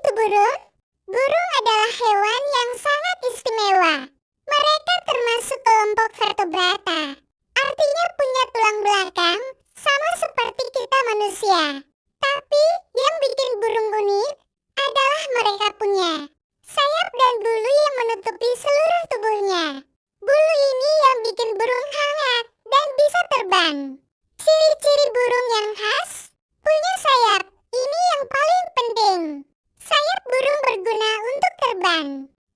itu burung? Burung adalah hewan yang sangat istimewa. Mereka termasuk kelompok vertebrata. Artinya punya tulang belakang, sama seperti kita manusia. Tapi yang bikin burung unik adalah mereka punya sayap dan bulu yang menutupi seluruh tubuhnya. Bulu ini yang bikin burung hangat dan bisa terbang. Ciri-ciri burung yang khas, punya sayap. Ini yang paling penting. Sayap burung berguna untuk terbang.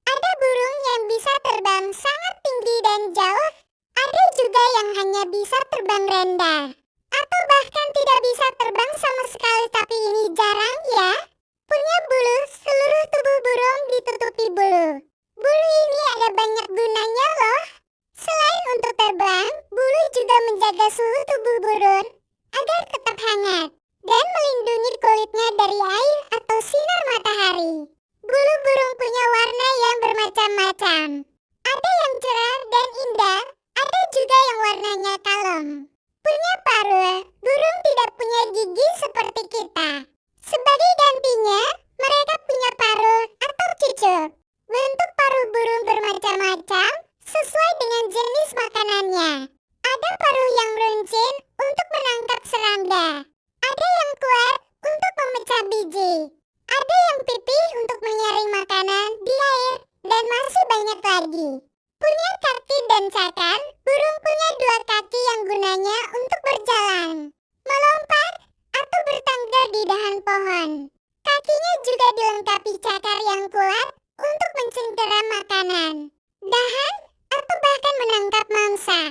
Ada burung yang bisa terbang sangat tinggi dan jauh. Ada juga yang hanya bisa terbang rendah. Atau bahkan tidak bisa terbang sama sekali, tapi ini jarang ya. Punya bulu, seluruh tubuh burung ditutupi bulu. Bulu ini ada banyak gunanya loh. Selain untuk terbang, bulu juga menjaga suhu tubuh burung agar tetap hangat dan melindungi kulitnya dari air atau sinar matahari. Bulu burung punya warna yang bermacam-macam. Ada yang cerah dan indah, ada juga yang warnanya kalem. Punya paruh, burung tidak punya gigi seperti kita. Sebagai gantinya, mereka punya paruh atau cucuk. Bentuk paruh burung bermacam-macam sesuai dengan jenis makanannya. Ada paruh yang runcing untuk menangkap serangga. Ada yang kuat untuk memecah biji. Ada yang pipih untuk menyaring makanan di air, dan masih banyak lagi. Punya kaki dan cakar, burung punya dua kaki yang gunanya untuk berjalan, melompat, atau bertengger di dahan pohon. Kakinya juga dilengkapi cakar yang kuat untuk mencengkera makanan, dahan, atau bahkan menangkap mangsa.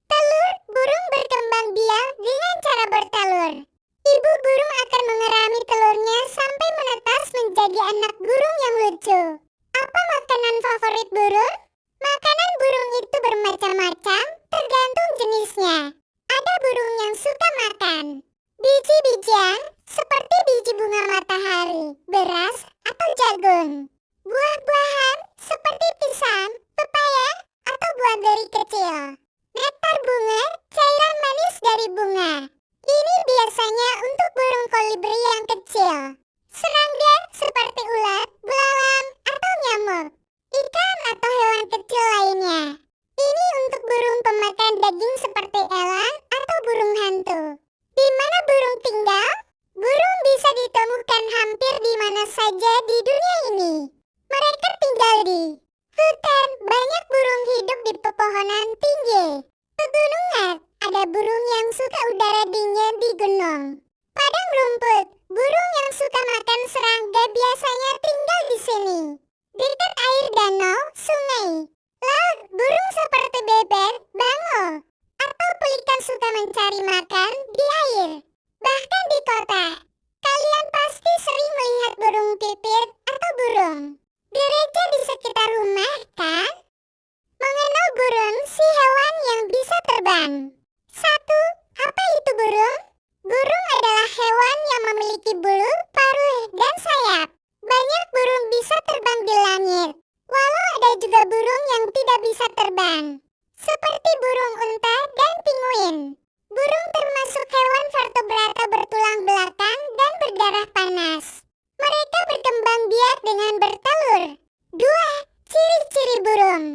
Telur, burung berkembang biak dengan cara bertelur. Ibu burung akan mengerami telurnya sampai menetas menjadi anak burung yang lucu. Apa makanan favorit burung? Makanan burung itu bermacam-macam, tergantung jenisnya. Ada burung yang suka makan biji-bijian seperti biji bunga matahari, beras, atau jagung. Buah-buahan seperti pisang, pepaya, atau buah beri kecil. Nektar bunga, cairan manis dari bunga. Ini biasanya untuk burung kolibri yang kecil. Serangga seperti ulat, belalang, atau nyamuk. Ikan atau hewan kecil lainnya. Ini untuk burung pemakan daging seperti elang atau burung hantu. Di mana burung tinggal? Burung bisa ditemukan hampir di mana saja di dunia ini. Mereka tinggal di hutan, banyak burung hidup di pepohonan tinggi. Pegunungan, ada burung yang suka udara dingin di gunung. Padang rumput, burung yang suka makan serangga biasanya tinggal di sini. Dekat air danau, sungai. Laut, burung seperti bebek, bangau, atau pelikan suka mencari makan di air. Bahkan di kota, kalian pasti sering melihat burung pipit atau burung. Gereja di sekitar rumah, kan? Mengenal burung, si hewan yang bisa terbang. 1. Apa itu burung? Burung adalah hewan yang memiliki bulu, paruh, dan sayap. Banyak burung bisa terbang di langit, walau ada juga burung yang tidak bisa terbang, seperti burung unta dan pinguin. Burung termasuk hewan vertebrata bertulang belakang dan berdarah panas. Mereka berkembang biak dengan bertelur. 2. Ciri-ciri burung.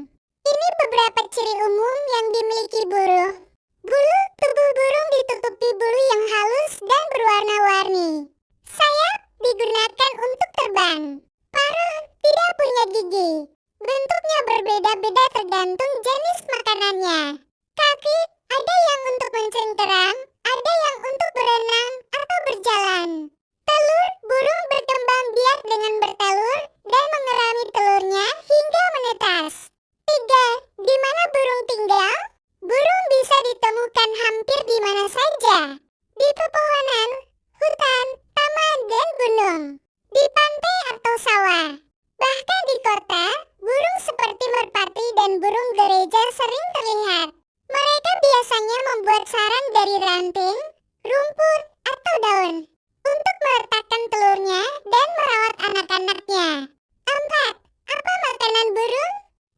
Ini beberapa ciri umum yang dimiliki burung. Bulu tubuh burung ditutupi bulu yang halus dan berwarna-warni. Sayap digunakan untuk terbang. Paruh tidak punya gigi. Bentuknya berbeda-beda tergantung jenis makanannya. Kaki ada yang untuk mencengkeram, ada yang untuk berenang atau berjalan. Telur, burung berkembang biak dengan bertelur dan mengerami telurnya hingga menetas. 3. Di mana burung tinggal? Burung bisa ditemukan hampir di mana saja. Di pepohonan, hutan, taman, dan gunung. Di pantai atau sawah. Bahkan di kota, burung seperti merpati dan burung gereja sering terlihat. Mereka biasanya membuat sarang dari ranting, rumput, atau daun untuk meletakkan telurnya dan merawat anak-anaknya. 4. Apa makanan burung?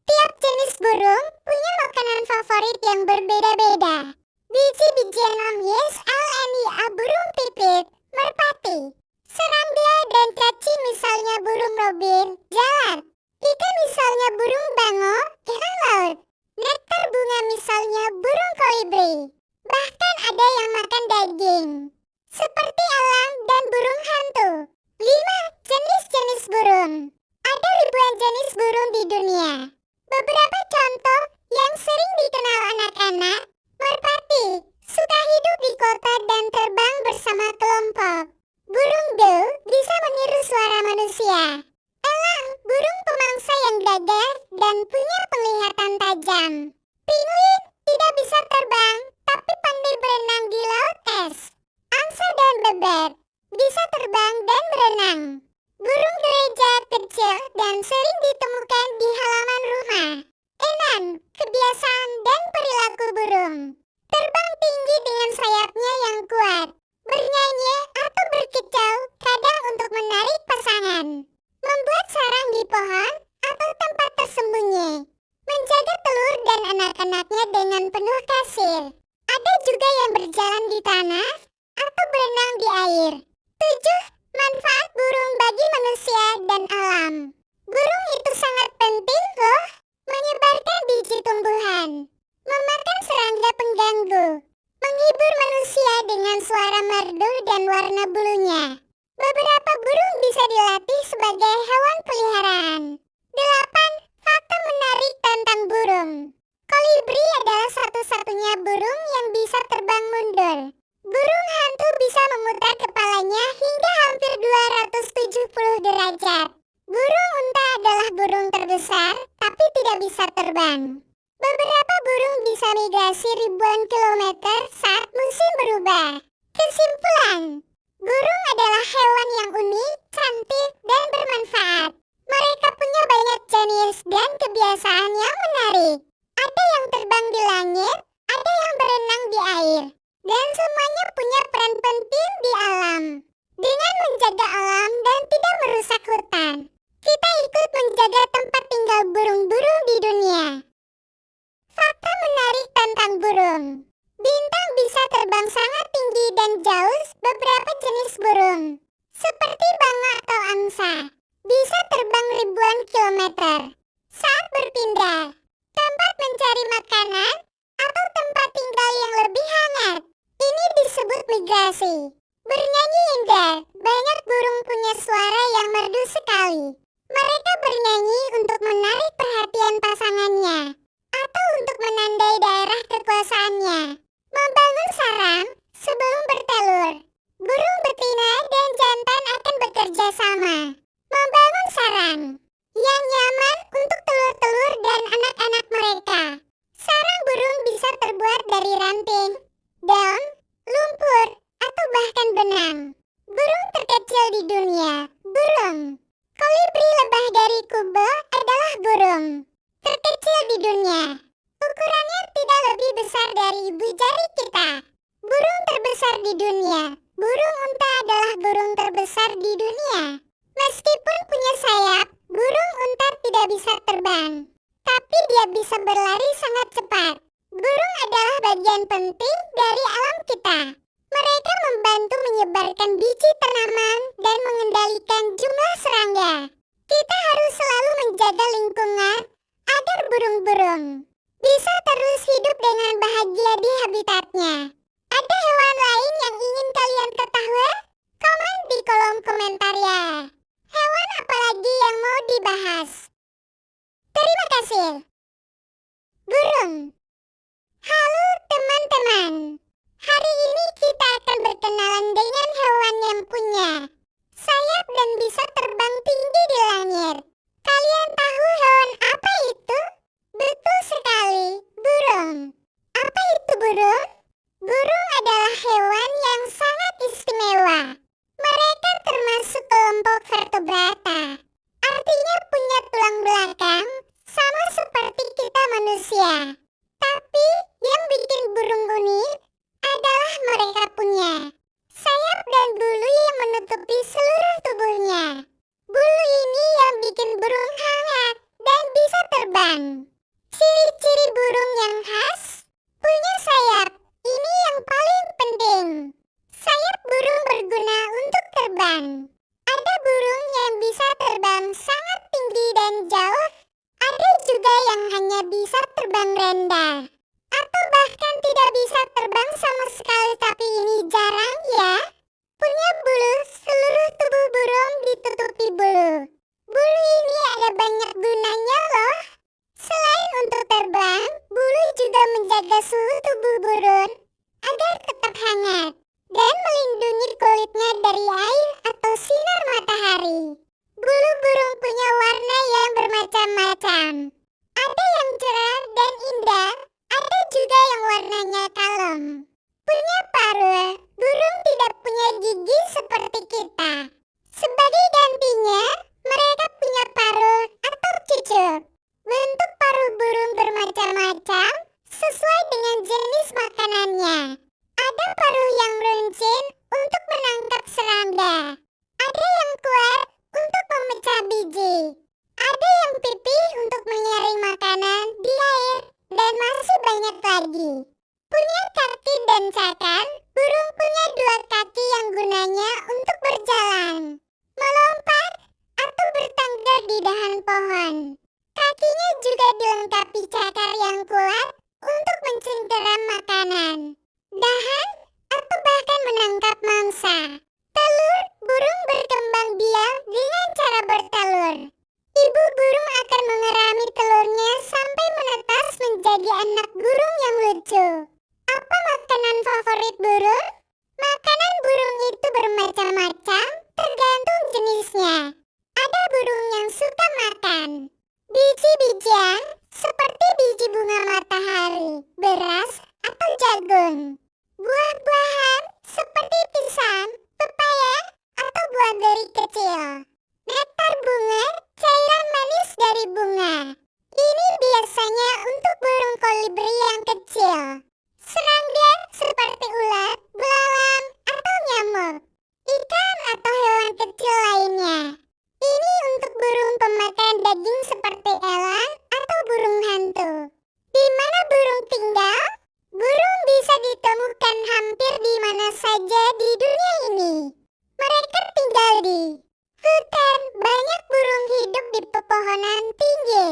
Tiap jenis burung punya makanan favorit yang berbeda-beda. Biji-bijian lamyes burung pipit, merpati, serangga dan cacing misalnya burung burung. Ada ribuan jenis burung di dunia. Beberapa contoh yang sering dikenal anak-anak, merpati, suka hidup di kota dan terbang bersama kelompok. Burung beo bisa meniru suara manusia. Elang, burung pemangsa yang gagah dan punya penglihatan tajam. Pinguin tidak bisa terbang, tapi pandai berenang di laut es. Angsa dan bebek bisa terbang dan berenang. Burung gereja kecil dan sering ditemukan di halaman rumah. Enan, kebiasaan dan perilaku burung. Terbang tinggi dengan sayapnya yang kuat. Bernyanyi atau berkicau kadang untuk menarik pasangan. Membuat sarang di pohon atau tempat tersembunyi. Menjaga telur dan anak-anaknya dengan penuh kasih. Ada juga yang berjalan di tanah atau berenang di air. 7. Manfaat burung bagi manusia dan alam. Burung itu sangat penting loh. Menyebarkan biji tumbuhan. Memakan serangga pengganggu. Menghibur manusia dengan suara merdu dan warna bulunya. Beberapa burung bisa dilatih sebagai hewan peliharaan. 8. Fakta menarik tentang burung. Kolibri adalah satu-satunya burung yang bisa terbang mundur. Burung hantu bisa memutar kepalanya hingga hampir 270 derajat. Burung unta adalah burung terbesar, tapi tidak bisa terbang. Beberapa burung bisa migrasi ribuan kilometer saat musim berubah. Kesimpulan, burung adalah hewan yang unik, cantik, dan bermanfaat. Mereka punya banyak jenis dan kebiasaan yang menarik. Ada yang terbang di langit, ada yang berenang di air, dan semuanya punya peran penting di alam. Dengan menjaga alam dan tidak merusak hutan, kita ikut menjaga tempat tinggal burung-burung di dunia. Fakta menarik tentang burung. Bintang bisa terbang sangat tinggi dan jauh. Beberapa jenis burung, seperti banga atau angsa, bisa terbang ribuan kilometer. Saat berpindah, tempat mencari makanan, atau tempat tinggal yang lebih hangat, ini disebut migrasi. Bernyanyi indah, banyak burung punya suara yang merdu sekali. Mereka bernyanyi untuk menarik perhatian pasangannya, atau untuk menandai daerah kekuasaannya. Membangun sarang sebelum bertelur. Burung betina dan jantan akan bekerja sama. Membangun sarang yang nyaman untuk telur-telur dan anak-anak mereka. Sarang burung bisa terbuat dari ranting, daun, lumpur, atau bahkan benang. Burung terkecil di dunia, burung. Kolibri lebah dari Kubo adalah burung terkecil di dunia. Ukurannya tidak lebih besar dari ibu jari kita. Burung terbesar di dunia. Burung unta adalah burung terbesar di dunia. Meskipun punya sayap, burung unta tidak bisa terbang. Tapi dia bisa berlari sangat cepat. Burung adalah bagian penting dari alam kita. Mereka membantu menyebarkan biji tanaman dan mengendalikan jumlah serangga. Kita harus selalu menjaga lingkungan agar burung-burung bisa terus hidup dengan bahagia di habitatnya. Ada hewan lain yang ingin kalian ketahui? Komen di kolom komentar ya. Hewan apa lagi yang mau dibahas? Terima kasih. Burung. Halo teman-teman. Hari ini kita akan berkenalan dengan hewan yang punya sayap dan bisa terbang tinggi di langit. Kalian tahu hewan apa itu? Betul sekali, burung. Apa itu burung? Burung adalah hewan yang sangat istimewa. Mereka termasuk kelompok vertebrata. Artinya punya tulang belakang, sama seperti kita manusia. Tapi yang bikin burung unik adalah mereka punya sayap dan bulu yang menutupi seluruh tubuhnya. Bulu ini yang bikin burung hangat dan bisa terbang. Ciri-ciri burung yang khas, punya sayap. Ini yang paling penting. Sayap burung berguna untuk terbang. Ada burung yang bisa terbang sangat tinggi dan jauh. Ada juga yang hanya bisa terbang rendah. Atau bahkan tidak bisa terbang sama sekali, tapi ini jarang ya. Punya bulu, seluruh tubuh burung ditutupi bulu. Bulu bermacam-macam. Ada yang cerah dan indah, ada juga yang warnanya kalem. Punya paruh, burung tidak punya gigi seperti kita. Sebagai gantinya, mereka punya paruh atau cucuk. Bentuk paruh burung bermacam-macam sesuai dengan jenis makanannya. Ada paruh yang runcing untuk menangkap serangga. Ada yang kuat untuk memecah biji. Ada yang pipih untuk menyaring makanan di air, dan masih banyak lagi. Punya kaki dan cakar, burung punya dua kaki yang gunanya untuk berjalan, melompat, atau bertangga di dahan pohon. Kakinya juga dilengkapi cakar yang kuat untuk mencengkeram makanan, dahan, atau bahkan menangkap mangsa. Telur burung berkembang biak dengan cara bertelur. Ibu burung akan mengerami telurnya sampai menetas menjadi anak burung yang lucu. Apa makanan favorit burung? Makanan burung itu bermacam-macam, tergantung jenisnya. Ada burung yang suka makan biji-bijian seperti biji bunga matahari, beras, atau jagung. Buah-buahan seperti pisang, pepaya, atau buah beri kecil. Nektar bunga, cairan manis dari bunga. Ini biasanya untuk burung kolibri yang kecil. Serangga seperti ular, belalang, atau nyamuk. Ikan atau hewan kecil lainnya. Ini untuk burung pemakan daging seperti elang atau burung hantu. Di mana burung tinggal? Burung bisa ditemukan hampir di mana saja di dunia ini. Mereka tinggal di hutan, banyak burung hidup di pepohonan tinggi.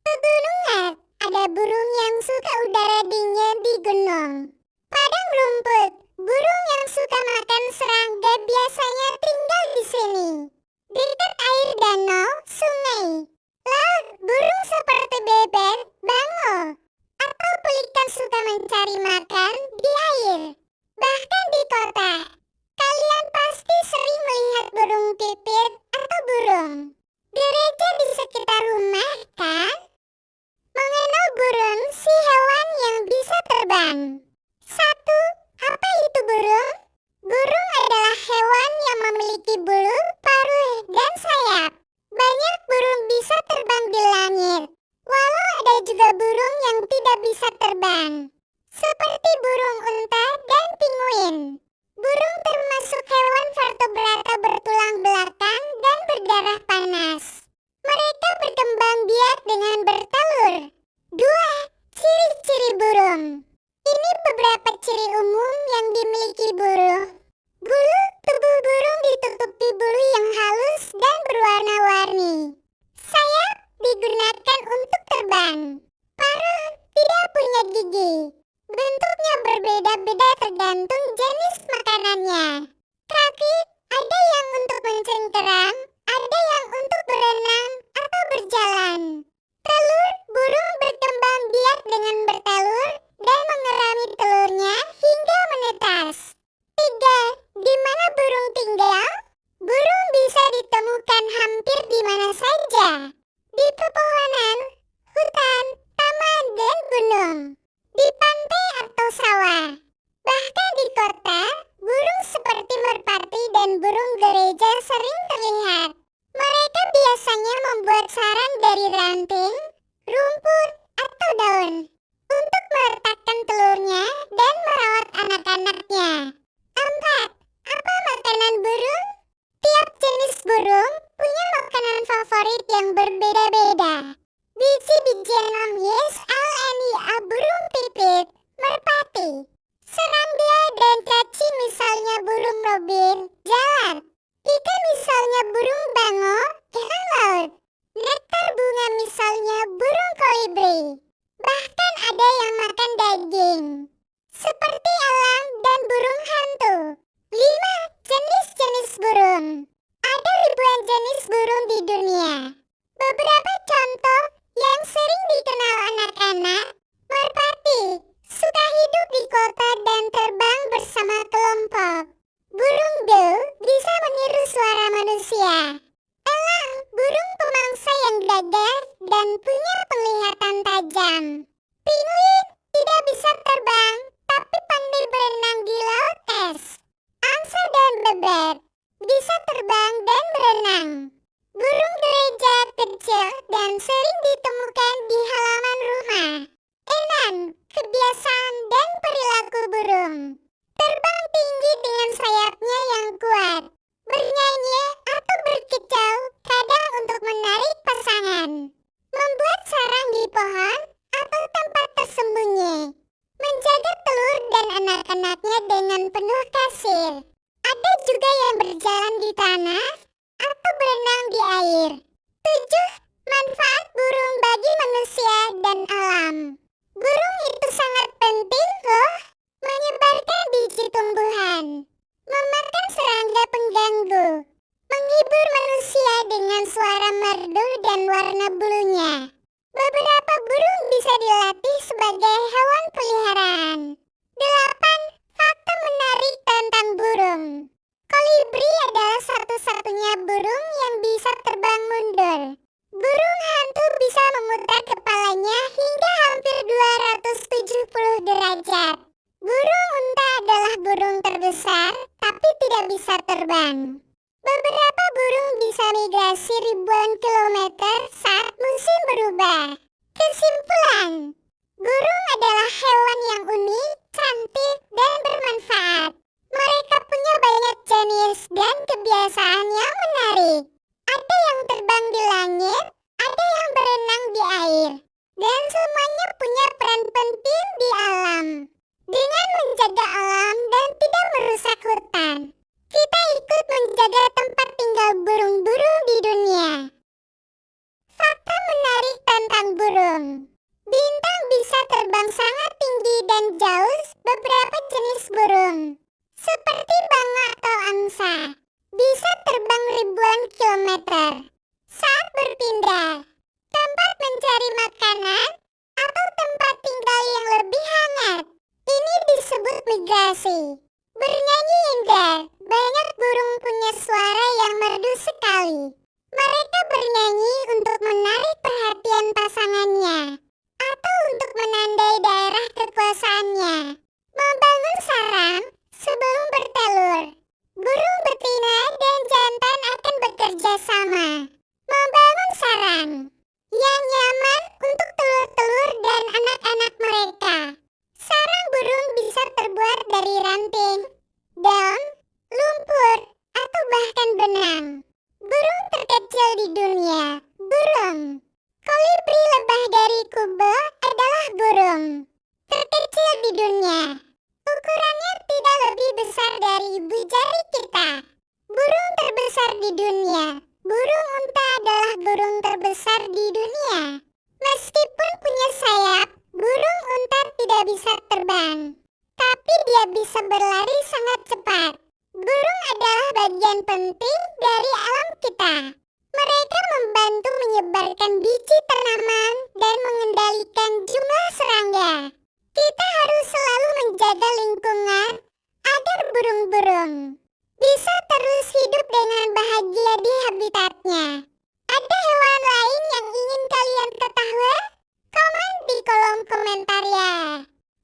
Pegunungan, ada burung yang suka udara dingin di gunung. Padang rumput, burung yang suka makan serangga biasanya tinggal di sini. Dekat air danau, sungai. Laut, burung seperti bebek, bangau, atau pelikan suka mencari makan di air. Bahkan di kota, kalian pasti sering melihat burung pipit atau burung. Gereja di sekitar rumah, kan? Mengenal burung, si hewan yang bisa terbang. 1. Apa itu burung? Burung adalah hewan yang memiliki bulu, paruh, dan sayap. Banyak burung bisa terbang di langit, walau ada juga burung yang tidak bisa terbang, seperti burung unta dan pinguin. Burung termasuk hewan vertebrata bertulang belakang dan berdarah panas. Mereka berkembang biak dengan bertelur. 2. Ciri-ciri burung. Ini beberapa ciri umum yang dimiliki burung. Bulu tubuh burung ditutupi bulu yang halus dan berwarna-warni. Sayap digunakan untuk terbang. Paruh tidak punya gigi. Bentuknya berbeda-beda tergantung jenis makanannya. Kaki ada yang untuk mencengkeram, ada yang untuk berenang atau berjalan. Telur, burung berkembang biak dengan bertelur dan mengerami telurnya hingga menetas. 3. Di mana burung tinggal? Burung bisa ditemukan hampir di mana saja. Di pepohonan, hutan, taman, dan gunung. Di pantai atau sawah. Bahkan di kota, burung seperti merpati dan burung gereja sering terlihat. Mereka biasanya membuat sarang dari ranting, rumput, atau daun untuk meletakkan telurnya dan merawat anak-anaknya. 4. Apa makanan burung? Tiap jenis burung punya makanan favorit yang berbeda-beda. Biji-bijian lamies burung pipit, merpati. Serangga dan cacing misalnya burung robin, jalat. Ikan misalnya burung bango, ikan laut. Nektar bunga misalnya burung kolibri. Bahkan ada yang makan daging, seperti elang dan burung hantu. 5. Jenis-jenis burung. Ada ribuan jenis burung di dunia. Beberapa contoh yang sering dikenal anak-anak punya penglihatan tajam. Pinguin tidak bisa terbang, tapi pandai berenang di laut es. Angsa dan bebek bisa terbang dan berenang. Burung gereja kecil dan sering ditemukan di halaman rumah. 6. Kebiasaan dan perilaku burung. Terbang tinggi dengan sayapnya yang kuat. Bernyanyi atau berkicau kadang untuk menarik pasangan. Membuat sarang di pohon atau tempat tersembunyi. Menjaga telur dan anak-anaknya dengan penuh kasih. Ada juga yang berjalan di tanah atau berenang di air. 7. Manfaat burung bagi manusia dan alam. Burung itu sangat penting loh. Menyebarkan biji tumbuhan. Memakan serangga pengganggu. Menghibur manusia dengan suara merdu dan warna bulunya. Beberapa burung bisa dilatih sebagai hewan peliharaan. 8. Fakta menarik tentang burung. Kolibri adalah satu-satunya burung yang bisa terbang mundur. Burung hantu bisa memutar kepalanya hingga hampir 270 derajat. Burung unta adalah burung terbesar, tapi tidak bisa terbang. Beberapa burung bisa migrasi ribuan kilometer saat musim berubah. Kesimpulan, burung adalah hewan yang unik, cantik, dan bermanfaat. Mereka punya banyak jenis dan kebiasaan yang menarik. Ada yang terbang di langit, ada yang berenang di air, dan semuanya punya peran penting di alam. Dengan menjaga alam dan tidak merusak hutan, kita ikut menjaga tempat tinggal burung-burung di dunia. Fakta menarik tentang burung. Bintang bisa terbang sangat tinggi dan jauh. Beberapa jenis burung, seperti banga atau angsa, bisa terbang ribuan kilometer. Saat berpindah, tempat mencari makanan, atau tempat tinggal yang lebih hangat, ini disebut migrasi. Bernyanyi indah, banyak burung punya suara yang merdu sekali. Mereka bernyanyi untuk menarik perhatian pasangannya, atau untuk menandai daerah kekuasaannya. Membangun sarang sebelum bertelur. Burung betina dan jantan akan bekerja sama. Membangun sarang yang nyaman untuk telur-telur dan anak-anak mereka. Sarang burung bisa terbuat dari ranting, daun, lumpur, atau bahkan benang. Burung terkecil di dunia, burung. Kolibri lebah dari Kubo adalah burung terkecil di dunia. Ukurannya tidak lebih besar dari ibu jari kita. Burung terbesar di dunia. Burung unta adalah burung terbesar di dunia. Meskipun punya sayap, burung unta tidak bisa terbang. Tapi dia bisa berlari sangat cepat. Burung adalah bagian penting dari alam kita. Mereka membantu menyebarkan biji tanaman dan mengendalikan jumlah serangga. Kita harus selalu menjaga lingkungan agar burung-burung bisa terus hidup dengan bahagia di habitatnya. Ada hewan lain yang ingin kalian ketahui? Komen di kolom komentar ya.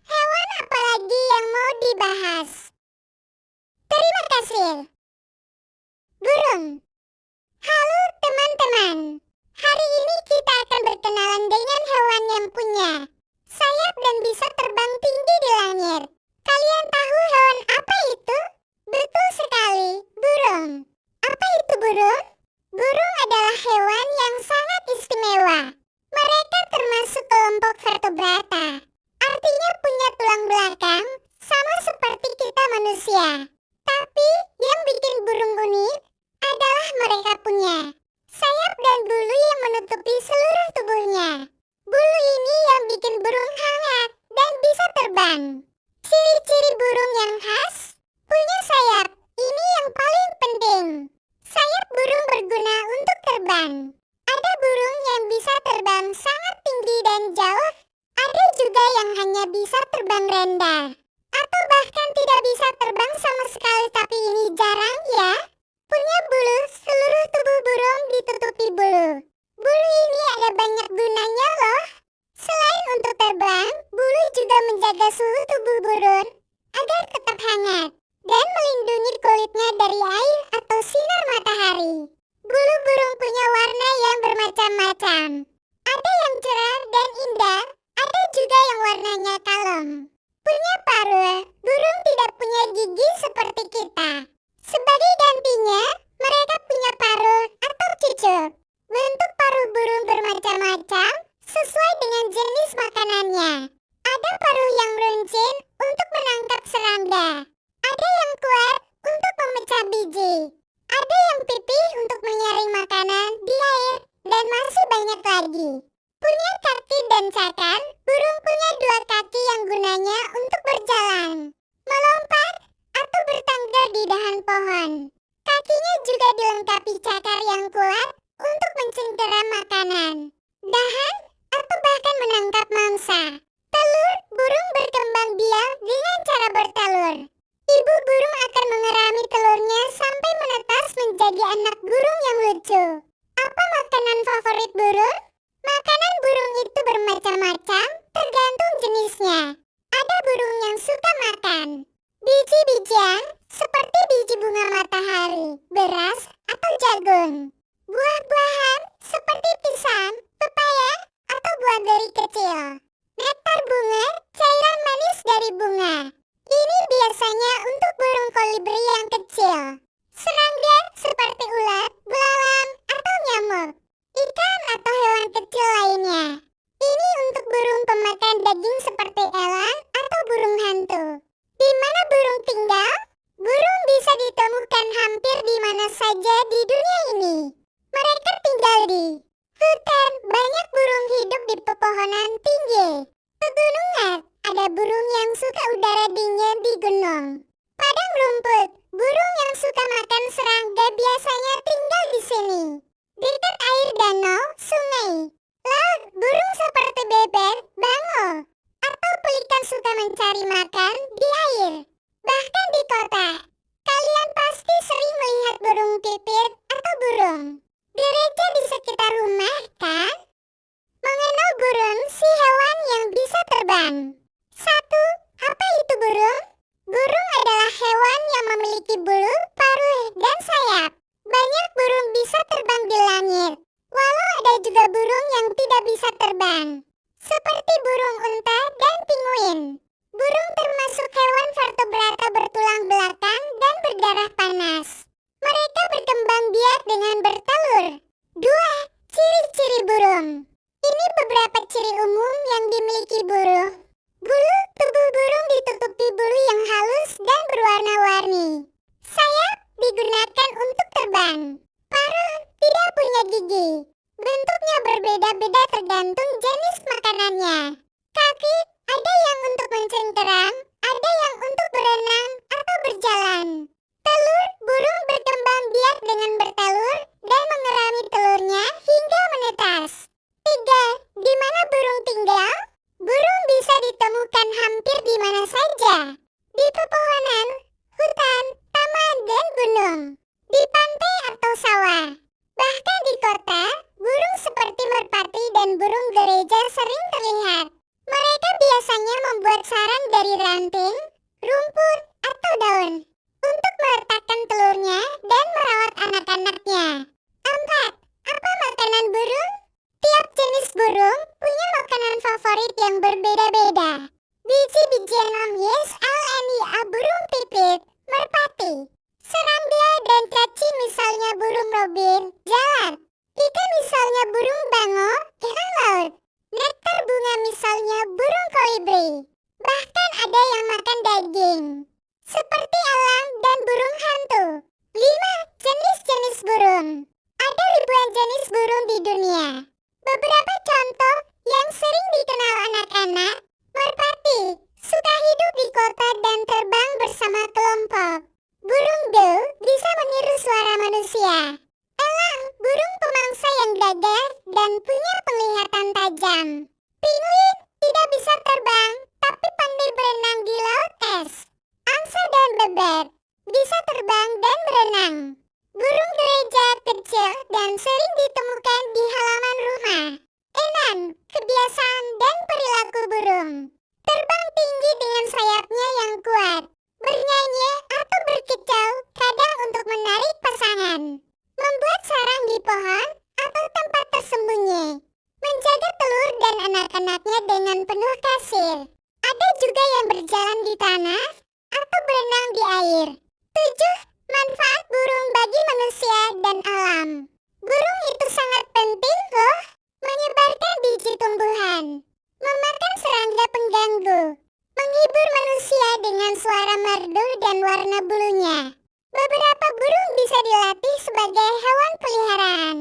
Hewan apa lagi yang mau dibahas? Terima kasih. Burung. Halo teman-teman. Hari ini kita akan berkenalan dengan hewan yang punya sayap dan bisa terbang tinggi di langit. Kalian tahu hewan apa itu? Betul sekali, burung. Apa itu burung? Burung adalah hewan yang sangat istimewa. Mereka termasuk kelompok vertebrata. Artinya punya tulang belakang, sama seperti kita manusia. Tapi yang bikin burung unik adalah mereka punya sayap dan bulu yang menutupi seluruh tubuhnya. Bulu ini yang bikin burung hangat dan bisa terbang. Ciri-ciri burung yang khas, punya sayap, ini yang paling penting. Sayap burung berguna untuk terbang. Ada burung yang bisa terbang sangat tinggi dan jauh. Ada juga yang hanya bisa terbang rendah. Atau bahkan tidak bisa terbang sama sekali, tapi ini jarang ya. Punya bulu, seluruh tubuh burung ditutupi bulu. Bulu ini ada banyak gunanya loh. Selain untuk terbang, bulu juga menjaga suhu tubuh burung agar tetap hangat dan melindungi kulitnya dari air atau sinar matahari. Bulu burung punya warna yang bermacam-macam. Ada yang cerah dan indah, ada juga yang warnanya kalem. Punya paruh, burung tidak punya gigi seperti kita. Sebagai gantinya, mereka punya paruh atau cucuk. Bentuk paruh burung bermacam-macam sesuai dengan jenis makanannya. Ada paruh yang runcing untuk menangkap serangga. Ada yang kuat untuk memecah biji. Ada yang pipih untuk menyaring makanan di air, dan masih banyak lagi. Punya kaki dan cakar, burung punya dua kaki yang gunanya untuk berjalan, melompat, atau bertengger di dahan pohon. Kakinya juga dilengkapi cakar yang kuat untuk mencengkera makanan, dahan, atau bahkan menangkap mangsa. Telur burung berkembang biak dengan cara bertelur. Ibu burung akan mengerami telurnya sampai menetas menjadi anak burung yang lucu. Apa makanan favorit burung? Makanan burung itu bermacam-macam, tergantung jenisnya. Ada burung yang suka makan biji-bijian seperti biji bunga matahari, beras, atau jagung. Buah-buahan seperti pisang, pepaya, atau buah beri kecil. Nektar bunga, cairan manis dari bunga. Ini biasanya untuk burung kolibri yang kecil. Serangga seperti ulat, belalang, atau nyamuk. Ikan atau hewan kecil lainnya. Ini untuk burung pemakan daging seperti elang atau burung hantu. Di mana burung tinggal? Burung bisa ditemukan hampir di mana saja di dunia ini. Mereka tinggal di hutan, banyak burung hidup di pepohonan tinggi. Pegunungan, ada burung yang suka udara dingin di gunung. Padang rumput, burung yang suka makan serangga biasanya tinggal di sini. Dekat air danau, sungai. Laut, burung seperti bebek, bangau, atau pelikan suka mencari makan di air. Bahkan di kota, kalian pasti sering melihat burung pipit atau burung. Gereja di sekitar rumah, kan? Mengenal burung si hewan yang bisa terbang. 1. Apa itu burung? Burung adalah hewan yang memiliki bulu, paruh, dan sayap. Banyak burung bisa terbang di langit, walau ada juga burung yang tidak bisa terbang, seperti burung unta dan pinguin. Burung termasuk hewan vertebrata bertulang belakang dan berdarah panas. Mereka berkembang biak dengan bertelur. 2. Ciri-ciri burung. Ini beberapa ciri umum yang dimiliki burung. Bulu tubuh burung ditutupi bulu yang halus dan berwarna-warni. Sayap digunakan untuk terbang. Paruh tidak punya gigi. Bentuknya berbeda-beda tergantung jenis makanannya. Kaki ada yang untuk mencengkeram, ada yang untuk berenang atau berjalan. Telur, burung berkembang biak dengan bertelur dan mengerami telurnya hingga menetas. 3. Di mana burung tinggal? Burung bisa ditemukan hampir di mana saja. Di pepohonan, hutan, taman, dan gunung. Di pantai atau sawah. Bahkan di kota, burung seperti merpati dan burung gereja sering terlihat. Mereka biasanya membuat sarang dari ranting, rumput, atau daun untuk meletakkan telurnya dan merawat anak-anaknya. 4. Apa makanan burung? Tiap jenis burung punya makanan favorit yang berbeda-beda. Biji-bijian lamies alenia burung pipit, merpati. Serangga dan cacing misalnya burung robin, jalat. Ikan misalnya burung bango, ikan laut. Nektar bunga misalnya burung kolibri. Bahkan ada yang makan daging, seperti elang dan burung hantu. 5. Jenis-jenis burung. Ada ribuan jenis burung di dunia. Beberapa contoh yang sering dikenal anak-anak, merpati, suka hidup di kota dan terbang bersama kelompok. Burung beo bisa meniru suara manusia. Elang, burung pemangsa yang gagah dan punya penglihatan tajam. Pinguin tidak bisa terbang, tapi pandai berenang di laut es. Angsa dan bebek bisa terbang dan berenang. Burung gereja kecil dan sering ditemukan di halaman kebiasaan dan perilaku burung. Terbang tinggi dengan sayapnya yang kuat, bernyanyi atau berkicau kadang untuk menarik pasangan, membuat sarang di pohon atau tempat tersembunyi, menjaga telur dan anak-anaknya dengan penuh kasih. Ada juga yang berjalan di tanah atau berenang di air. 7. Manfaat burung bagi manusia dan alam. Burung itu sangat penting loh, menyebarkan biji tumbuhan, memakan serangga pengganggu, menghibur manusia dengan suara merdu dan warna bulunya. Beberapa burung bisa dilatih sebagai hewan peliharaan.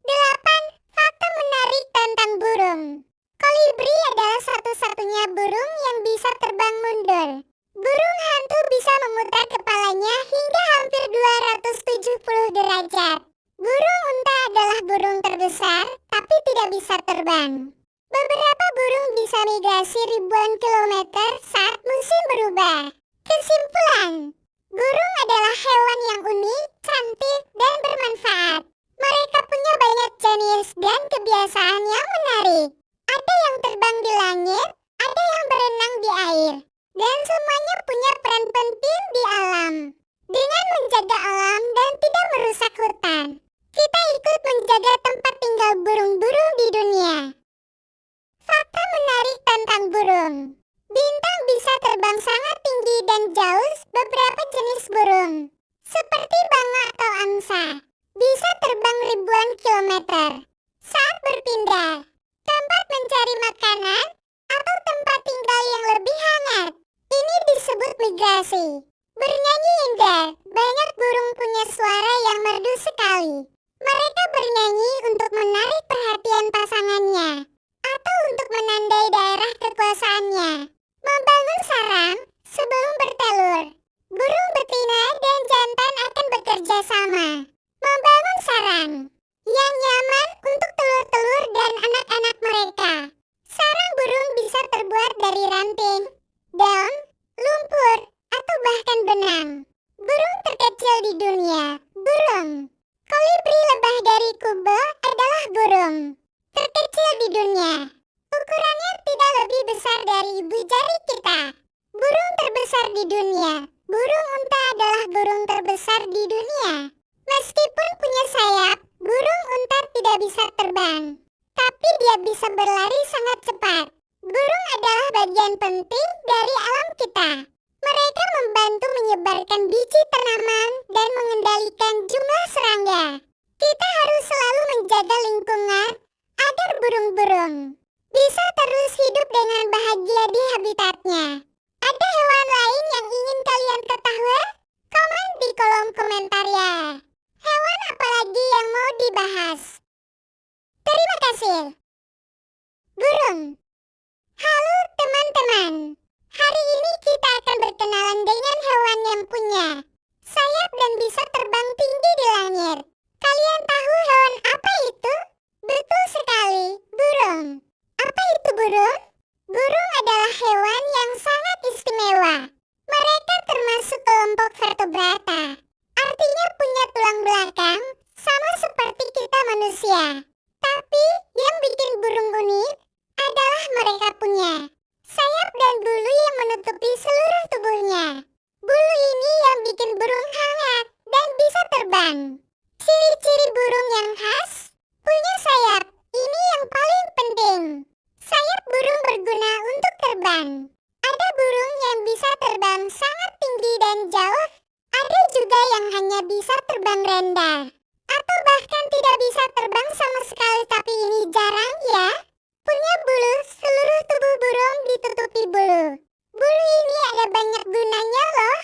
8. Fakta menarik tentang burung. Kolibri adalah satu-satunya burung yang bisa terbang mundur. Burung hantu bisa memutar kepalanya hingga hampir 270 derajat. Burung unta adalah burung terbesar, tapi tidak bisa terbang. Beberapa burung bisa migrasi ribuan kilometer saat musim berubah. Kesimpulan, burung adalah hewan yang unik, cantik, dan bermanfaat. Mereka punya banyak jenis dan kebiasaan yang menarik. Ada yang terbang di langit, ada yang berenang di air, dan semuanya punya peran penting di alam. Dengan menjaga alam dan tidak merusak hutan, kita ikut menjaga tempat tinggal burung-burung di dunia. Fakta menarik tentang burung. Bintang bisa terbang sangat tinggi dan jauh. Beberapa jenis burung, seperti banga atau angsa, bisa terbang ribuan kilometer. Saat berpindah, tempat mencari makanan, atau tempat tinggal yang lebih hangat, ini disebut migrasi. Bernyanyi indah, banyak burung punya suara yang merdu sekali. Mereka bernyanyi untuk menarik perhatian pasangannya, atau untuk menandai daerah kekuasaannya. Membangun sarang sebelum bertelur. Burung betina dan jantan akan bekerja sama, membangun sarang yang nyaman untuk telur-telur dan anak-anak mereka. Sarang burung bisa terbuat dari ranting, daun, lumpur, atau bahkan benang. Burung terkecil di dunia, burung. Kolibri lebah dari Kubo adalah burung terkecil di dunia. Ukurannya tidak lebih besar dari ibu jari kita. Burung terbesar di dunia. Burung unta adalah burung terbesar di dunia. Meskipun punya sayap, burung unta tidak bisa terbang, tapi dia bisa berlari sangat cepat. Burung adalah bagian penting dari alam kita. Mereka membantu menyebarkan biji tanaman dan mengendalikan jumlah serangga. Kita harus selalu menjaga lingkungan agar burung-burung bisa terus hidup dengan bahagia di habitatnya. Ada hewan lain yang ingin kalian ketahui? Komen di kolom komentar ya. Hewan apa lagi yang mau dibahas? Terima kasih. Burung. Halo teman-teman. Hari ini kita akan berkenalan dengan hewan yang punya sayap dan bisa terbang tinggi di langit. Kalian tahu hewan apa itu? Betul sekali, burung. Apa itu burung? Burung adalah hewan yang sangat istimewa. Mereka termasuk kelompok vertebrata. Artinya punya tulang belakang, sama seperti kita manusia. Tapi yang bikin burung unik adalah mereka punya sayap dan bulu yang menutupi seluruh tubuhnya. Bulu ini yang bikin burung hangat dan bisa terbang. Ciri-ciri burung yang khas, punya sayap, ini yang paling penting. Sayap burung berguna untuk terbang. Ada burung yang bisa terbang sangat tinggi dan jauh. Ada juga yang hanya bisa terbang rendah, atau bahkan tidak bisa terbang sama sekali, tapi ini jarang ya. Punya bulu, seluruh tubuh burung ditutupi bulu. Bulu ini ada banyak gunanya loh.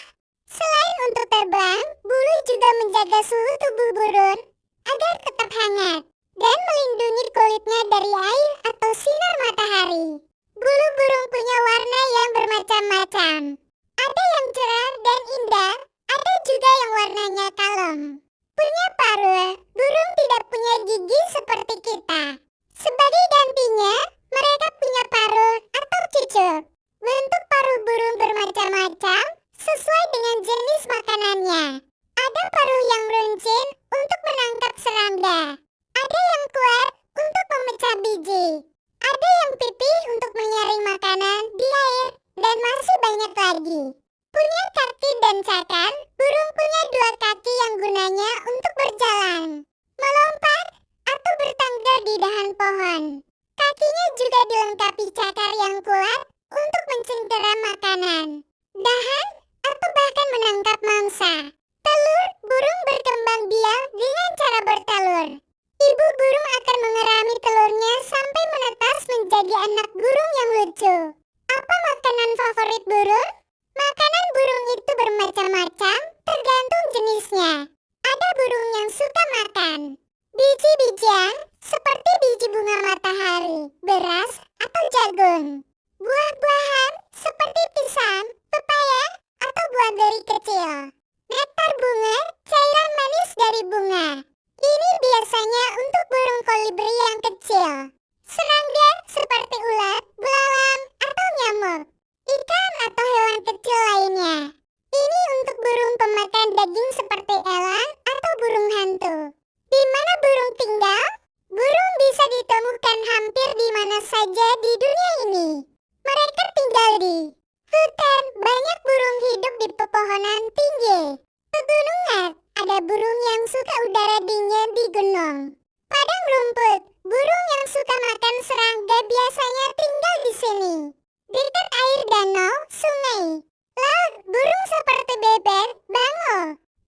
Selain untuk terbang, bulu juga menjaga suhu tubuh burung agar tetap hangat dan melindungi kulitnya dari air atau sinar matahari. Bulu burung punya warna yang bermacam-macam. Ada yang cerah dan indah, ada juga yang warnanya kalem. Punya paruh, burung tidak punya gigi seperti kita. Sebagai gantinya, mereka punya paruh atau cucuk. Bentuk paruh burung bermacam-macam sesuai dengan jenis makanannya. Ada paruh yang runcing untuk menangkap serangga. Ada yang kuat untuk memecah biji. Ada yang pipih untuk menyaring makanan di air, dan masih banyak lagi. Punya kaki dan cakar, burung punya dua kaki yang gunanya untuk berjalan, melompat, atau bertengger di dahan pohon. Kakinya juga dilengkapi cakar yang kuat untuk mencengkera makanan, dahan, atau bahkan menangkap mangsa. Telur burung berkembang biak dengan cara bertelur. Ibu burung akan mengerami telurnya sampai menetas menjadi anak burung yang lucu. Apa makanan favorit burung? Makanan burung itu bermacam-macam, tergantung jenisnya. Ada burung yang suka makan biji-bijian seperti biji bunga matahari, beras, atau jagung. Buah-buahan seperti pisang, pepaya, atau buah beri kecil. Nektar bunga, cairan manis dari bunga. Ini biasanya untuk burung kolibri yang kecil. Serangga seperti ulat, belalang, atau nyamuk. Ikan atau hewan kecil lainnya. Ini untuk burung pemakan daging seperti elang atau burung hantu. Di mana burung tinggal? Burung bisa ditemukan hampir di mana saja di dunia ini. Mereka tinggal di hutan, banyak burung hidup di pepohonan tinggi. Pegunungan, ada burung yang suka udara dingin di gunung. Padang rumput, burung yang suka makan serangga biasanya tinggal di sini. Dekat air danau, sungai. Laut, burung seperti bebek, bangau,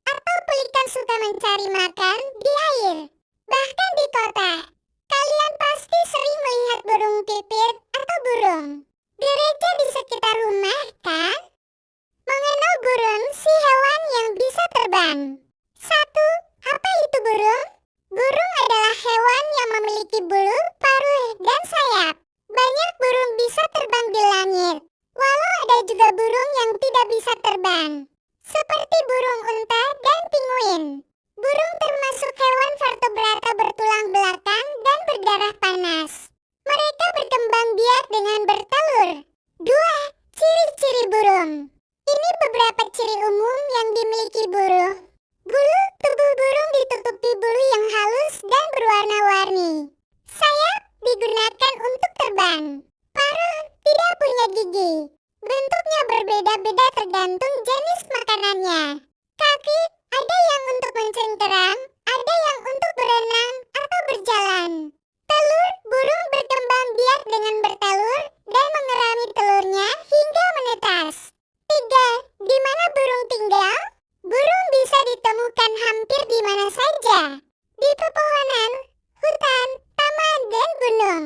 atau pelikan suka mencari makan di air. Bahkan di kota, kalian pasti sering melihat burung pipit atau burung. Gereja di sekitar rumah, kan? Mengenal burung si hewan yang bisa terbang. 1. Apa itu burung? Burung adalah hewan yang memiliki bulu, paruh, dan sayap. Banyak burung bisa terbang di langit, walau ada juga burung yang tidak bisa terbang, seperti burung unta dan pinguin. Burung termasuk hewan vertebrata bertulang belakang dan berdarah panas. Mereka berkembang biak dengan bertelur. 2. Ciri-ciri burung. Ini beberapa ciri umum yang dimiliki burung. Bulu tubuh burung ditutupi bulu yang halus dan berwarna-warni. Sayap digunakan untuk terbang. Paruh tidak punya gigi. Bentuknya berbeda-beda tergantung jenis makanannya. Kaki ada yang untuk mencengkeram, ada yang untuk berenang atau berjalan. Telur, burung berkembang biak dengan bertelur dan mengerami telurnya hingga menetas. 3. Di mana burung tinggal? Burung bisa ditemukan hampir di mana saja. Di pepohonan, hutan, taman, dan gunung.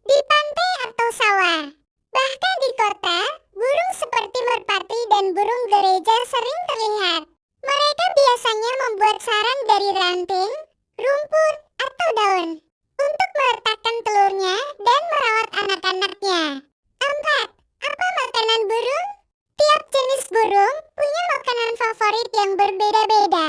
Di pantai atau sawah. Bahkan di kota, burung seperti merpati dan burung gereja sering terlihat. Mereka biasanya membuat sarang dari ranting, rumput, atau daun untuk meletakkan telurnya dan merawat anak-anaknya. 4. Apa makanan burung? Tiap jenis burung punya makanan favorit yang berbeda-beda.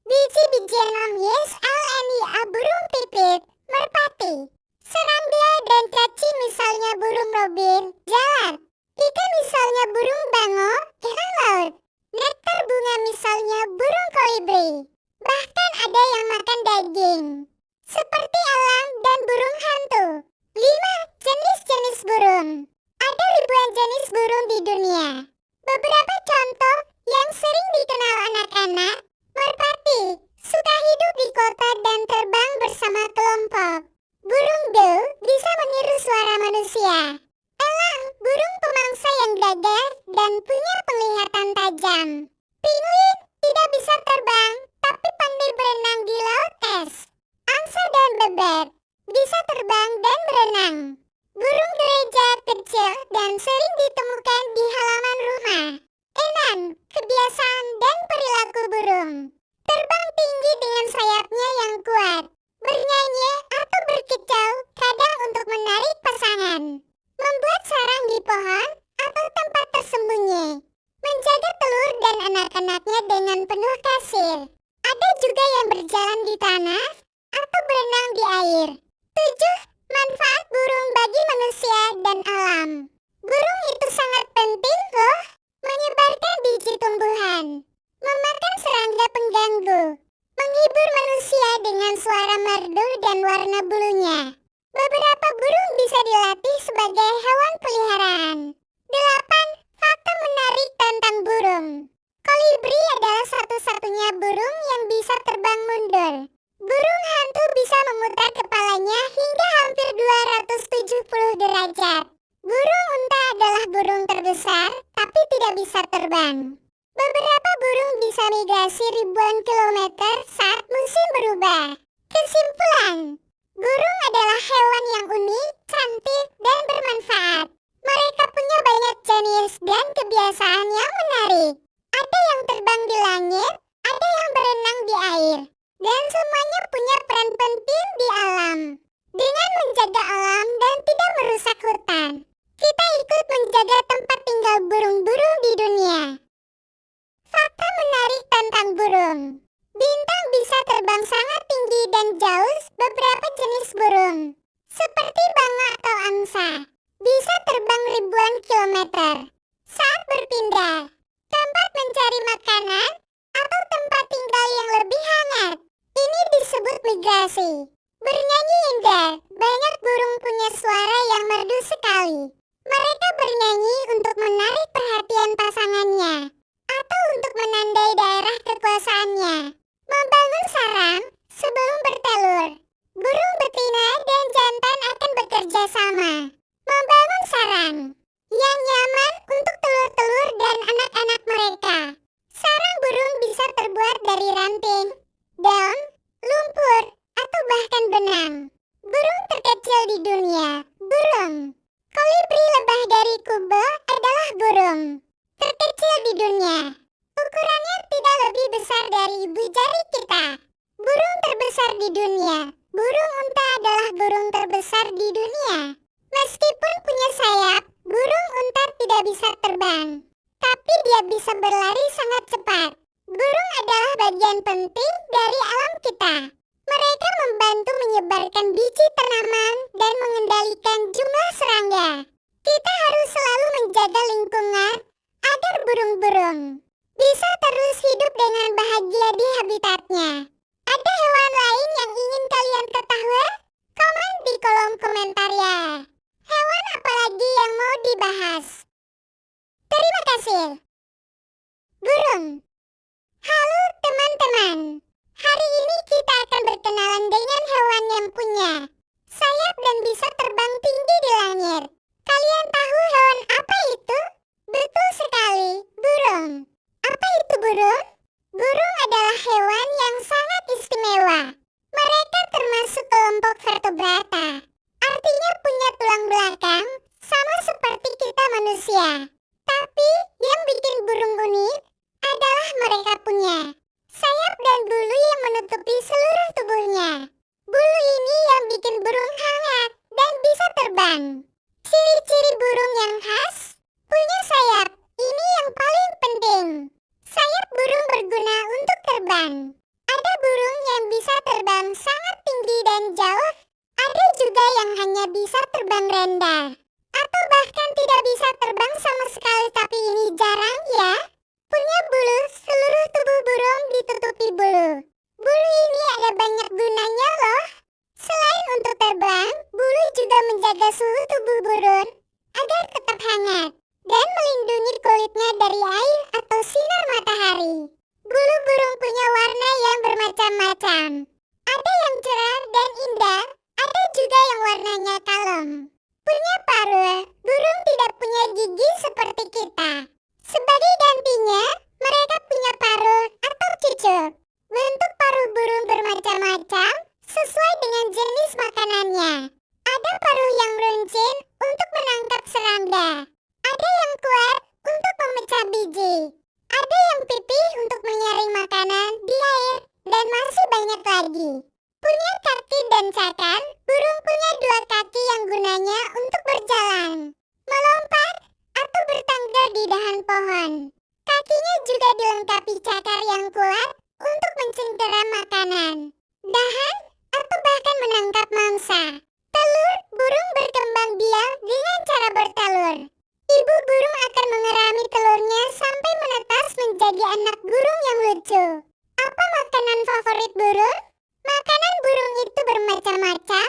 Biji-bijian lamies alenia burung pipit, merpati. Serangga dan caci misalnya burung robin, jalat. Ikan misalnya burung bango, ikan laut. Nektar bunga misalnya burung kolibri. Bahkan ada yang makan daging, seperti elang dan burung hantu. 5. Jenis-jenis burung. Ada ribuan jenis burung di dunia. Beberapa contoh yang sering dikenal anak-anak, merpati, suka hidup di kota dan terbang bersama kelompok. Burung beo bisa meniru suara manusia. Elang, burung pemangsa yang gagah dan punya penglihatan tajam. Pinguin tidak bisa terbang, tapi pandai berenang di laut es. Angsa dan bebek bisa terbang dan berenang. Burung gereja kecil dan sering ditemukan di halaman rumah. 6. Kebiasaan dan perilaku burung. Terbang tinggi dengan sayapnya yang kuat. Bernyanyi atau berkicau kadang untuk menarik pasangan. Membuat sarang di pohon atau tempat tersembunyi. Menjaga telur dan anak-anaknya dengan penuh kasih. Ada juga yang berjalan di tanah atau berenang di air. 7. Manfaat burung bagi manusia dan alam. Burung itu sangat penting loh. Menyebarkan biji tumbuhan. Memakan serangga pengganggu. Menghibur manusia dengan suara merdu dan warna sebagai hewan peliharaan. 8. Fakta menarik tentang burung. Kolibri adalah satu-satunya burung yang bisa terbang mundur. Burung hantu bisa memutar kepalanya hingga hampir 270 derajat. Burung unta adalah burung terbesar, tapi tidak bisa terbang. Beberapa burung bisa migrasi ribuan kilometer saat musim berubah. Kesimpulan, burung adalah hewan yang unik, cantik, dan bermanfaat. Mereka punya banyak jenis dan kebiasaan yang menarik. Ada yang terbang di langit, ada yang berenang di air, dan semuanya punya peran penting di alam. Dengan menjaga alam dan tidak merusak hutan, kita ikut menjaga tempat tinggal burung-burung di dunia. Fakta menarik tentang burung. Bintang bisa terbang sangat tinggi dan jauh. Beberapa jenis burung, seperti banga atau angsa, bisa terbang ribuan kilometer. Saat berpindah, tempat mencari makanan, atau tempat tinggal yang lebih hangat, ini disebut migrasi. Bernyanyi indah, banyak burung punya suara yang merdu sekali. Mereka bernyanyi untuk menarik perhatian pasangannya, atau untuk menandai daerah kekuasaannya. Membangun sarang sebelum bertelur. Burung betina dan jantan akan bekerja sama, membangun sarang yang nyaman untuk telur-telur dan anak-anak mereka. Sarang burung bisa terbuat dari ranting, daun, lumpur, atau bahkan benang. Burung terkecil di dunia, burung. Kolibri lebah dari Kubo adalah burung terkecil di dunia. Ukurannya tidak lebih besar dari ibu jari kita. Burung terbesar di dunia. Burung unta adalah burung terbesar di dunia. Meskipun punya sayap, burung unta tidak bisa terbang. Tapi dia bisa berlari sangat cepat. Burung adalah bagian penting dari alam kita. Mereka membantu menyebarkan biji tanaman dan mengendalikan jumlah serangga. Kita harus selalu menjaga lingkungan agar burung-burung bisa terus hidup dengan bahagia di habitatnya. Ada hewan lain yang ingin kalian ketahui? Komen di kolom komentar ya. Hewan apa lagi yang mau dibahas? Terima kasih. Burung. Halo teman-teman. Hari ini kita akan berkenalan dengan hewan yang punya sayap dan bisa terbang tinggi di langit. Kalian tahu hewan apa itu? Betul sekali, burung. Apa itu burung? Burung adalah hewan yang sangat istimewa. Mereka termasuk kelompok vertebrata. Artinya punya tulang belakang, sama seperti kita manusia. Tapi yang bikin burung unik adalah mereka punya sayap dan bulu yang menutupi seluruh tubuhnya. Bulu ini yang bikin burung hangat dan bisa terbang. Ciri-ciri burung yang khas, punya sayap, ini yang paling penting. Sayap burung berguna untuk terbang. Ada burung yang bisa terbang sangat tinggi dan jauh. Ada juga yang hanya bisa terbang rendah, atau bahkan tidak bisa terbang sama sekali, tapi ini jarang ya. Punya bulu, seluruh tubuh burung ditutupi bulu. Bulu ini ada banyak gunanya loh. Selain untuk terbang, bulu juga menjaga suhu tubuh burung agar tetap hangat dan melindungi kulitnya dari air atau sinar matahari. Bulu burung punya warna yang bermacam-macam. Ada yang cerah dan indah, ada juga yang warnanya kalem. Punya paruh, burung tidak punya gigi seperti kita. Sebagai gantinya, mereka punya paruh atau cucuk. Bentuk paruh burung bermacam-macam sesuai dengan jenis makanannya. Ada paruh yang runcing untuk menangkap serangga. Ada yang kuat untuk memecah biji. Ada yang pipih untuk menyaring makanan di air, dan masih banyak lagi. Punya kaki dan cakar, burung punya dua kaki yang gunanya untuk berjalan, melompat, atau bertangga di dahan pohon. Kakinya juga dilengkapi cakar yang kuat untuk mencengkera makanan, dahan, atau bahkan menangkap mangsa. Telur, burung berkembang biak dengan cara bertelur. Ibu burung akan mengerami telurnya sampai menetas menjadi anak burung yang lucu. Apa makanan favorit burung? Makanan burung itu bermacam-macam,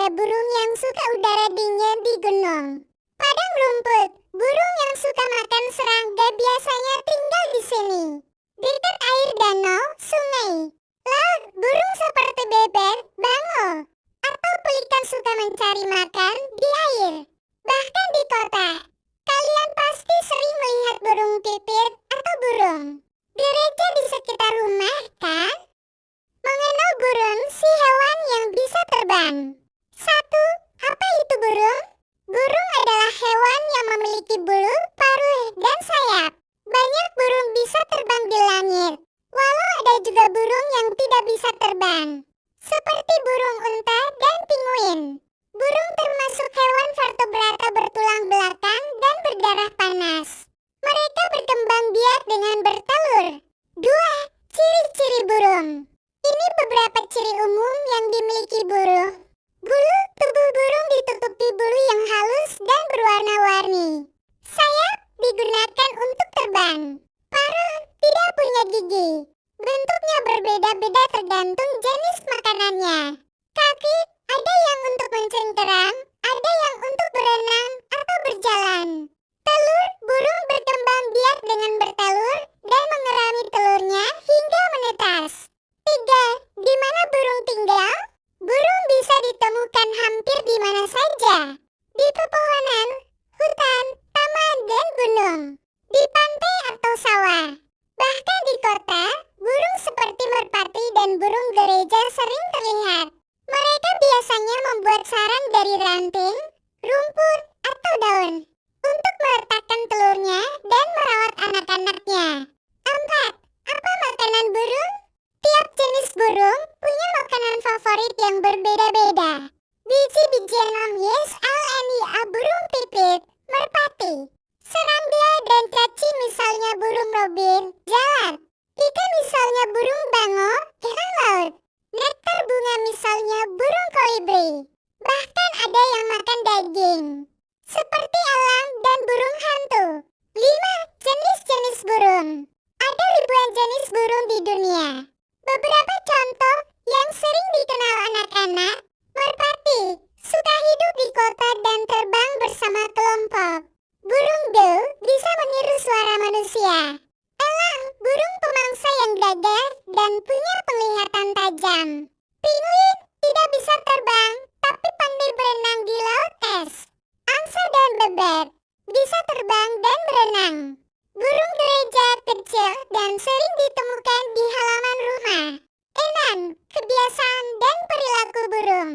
ada burung yang suka udara dingin di gunung. Padang rumput, burung yang suka makan serangga biasanya tinggal di sini. Dekat air danau, sungai. Laut, burung seperti bebek, bangau, atau pelikan suka mencari makan di air. Bahkan di kota, kalian pasti sering melihat burung pipit atau burung gereja di sekitar rumah, kan? Mengenal burung, si hewan yang bisa terbang. 1. Apa itu burung? Burung adalah hewan yang memiliki bulu, paruh, dan sayap. Banyak burung bisa terbang di langit, walau ada juga burung yang tidak bisa terbang, seperti burung unta dan pinguin. Burung termasuk hewan vertebrata bertulang belakang dan berdarah panas. Mereka berkembang biak dengan bertelur. 2. Ciri-ciri burung. Ini beberapa ciri umum yang dimiliki burung. Bulu tubuh burung ditutupi bulu yang halus dan berwarna-warni. Sayap digunakan untuk terbang. Paruh tidak punya gigi. Bentuknya berbeda-beda tergantung jenis makanannya. Kaki ada yang untuk mencengkeram, ada yang untuk berenang atau berjalan. Telur, burung berkembang biak dengan bertelur dan mengerami telurnya hingga menetas. 3. Di mana burung tinggal? Burung bisa ditemukan hampir di mana saja. Di pepohonan, hutan, taman, dan gunung. Di pantai atau sawah. Bahkan di kota, burung seperti merpati dan burung gereja sering terlihat. Mereka biasanya membuat sarang dari ranting, rumput, atau daun untuk meletakkan telurnya dan merawat anak-anaknya. 4. Apa makanan burung? Tiap jenis burung punya makanan favorit yang berbeda-beda. Biji-bijian lamies alenia burung pipit, merpati. Serangga dan caci misalnya burung robin, jalat. Ikan misalnya burung bango, ikan laut. Nektar bunga misalnya burung kolibri. Bahkan ada yang makan daging, seperti elang dan burung hantu. 5. Jenis-jenis burung. Ada ribuan jenis burung di dunia. Beberapa contoh yang sering dikenal anak-anak, merpati, suka hidup di kota dan terbang bersama kelompok. Burung beo bisa meniru suara manusia. Elang, burung pemangsa yang gagah dan punya penglihatan tajam. Pinguin tidak bisa terbang, tapi pandai berenang di laut es. Angsa dan bebek bisa terbang dan berenang. Burung gereja kecil dan sering ditemukan di halaman rumah. 6. Kebiasaan dan perilaku burung.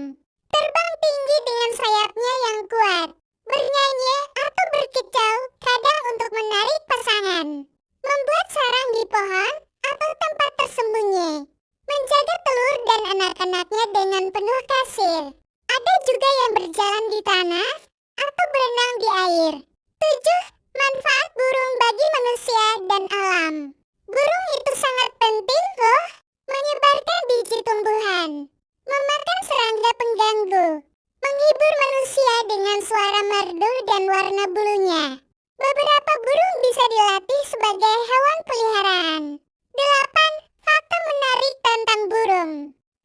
Terbang tinggi dengan sayapnya yang kuat. Bernyanyi atau berkicau kadang untuk menarik pasangan. Membuat sarang di pohon atau tempat tersembunyi. Menjaga telur dan anak-anaknya dengan penuh kasih. Ada juga yang berjalan di tanah atau berenang di air. 7. Manfaat burung bagi manusia dan alam. Burung itu sangat penting loh. Menyebarkan biji tumbuhan. Memakan serangga pengganggu. Menghibur manusia dengan suara merdu dan warna bulunya. Beberapa burung bisa dilatih sebagai hewan peliharaan. 8. Fakta menarik tentang burung.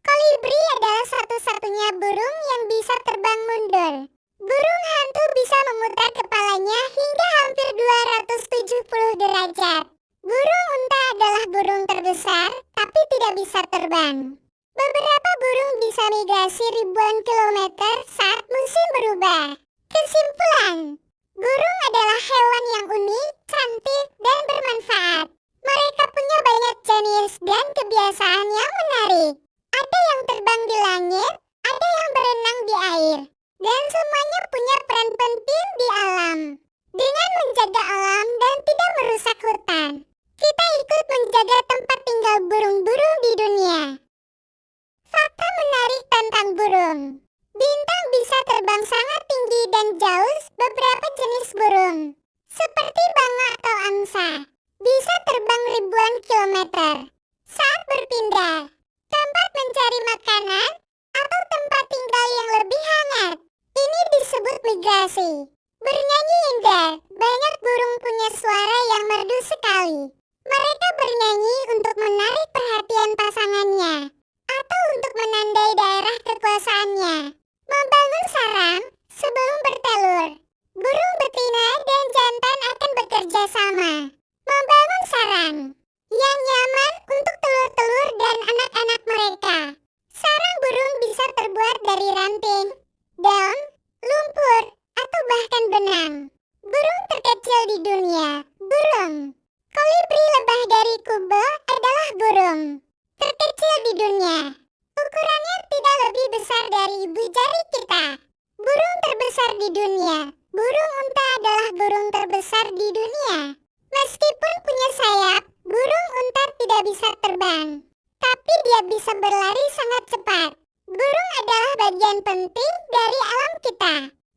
Kolibri adalah satu-satunya burung yang bisa terbang mundur. Burung hantu bisa memutar kepalanya hingga hampir 270 derajat. Burung unta adalah burung terbesar, tapi tidak bisa terbang. Beberapa burung bisa migrasi ribuan kilometer saat musim berubah. Kesimpulan, burung adalah hewan yang unik, cantik, dan bermanfaat. Mereka punya banyak jenis dan kebiasaan yang menarik. Ada yang terbang di langit, ada yang berenang di air, dan semuanya punya peran penting di alam. Dengan menjaga alam dan tidak merusak hutan, kita ikut menjaga tempat tinggal burung-burung di dunia. Fakta menarik tentang burung. Bintang bisa terbang sangat tinggi dan jauh. Beberapa jenis burung, seperti bangau atau angsa, bisa terbang ribuan kilometer. Saat berpindah, tempat mencari makanan, atau tempat tinggal yang lebih hangat, ini disebut migrasi. Bernyanyi indah, banyak burung punya suara yang merdu sekali. Mereka bernyanyi untuk menarik perhatian pasangannya, atau untuk menandai daerah kekuasaannya. dari ranting, daun, lumpur, atau bahkan benang. Burung terkecil di dunia, burung. Kolibri lebah dari Kubo adalah burung terkecil di dunia. Ukurannya tidak lebih besar dari ibu jari kita. Burung terbesar di dunia, burung unta adalah burung terbesar di dunia. Meskipun punya sayap, burung unta tidak bisa terbang, tapi dia bisa berlari sangat cepat. Burung adalah bagian penting dari alam kita.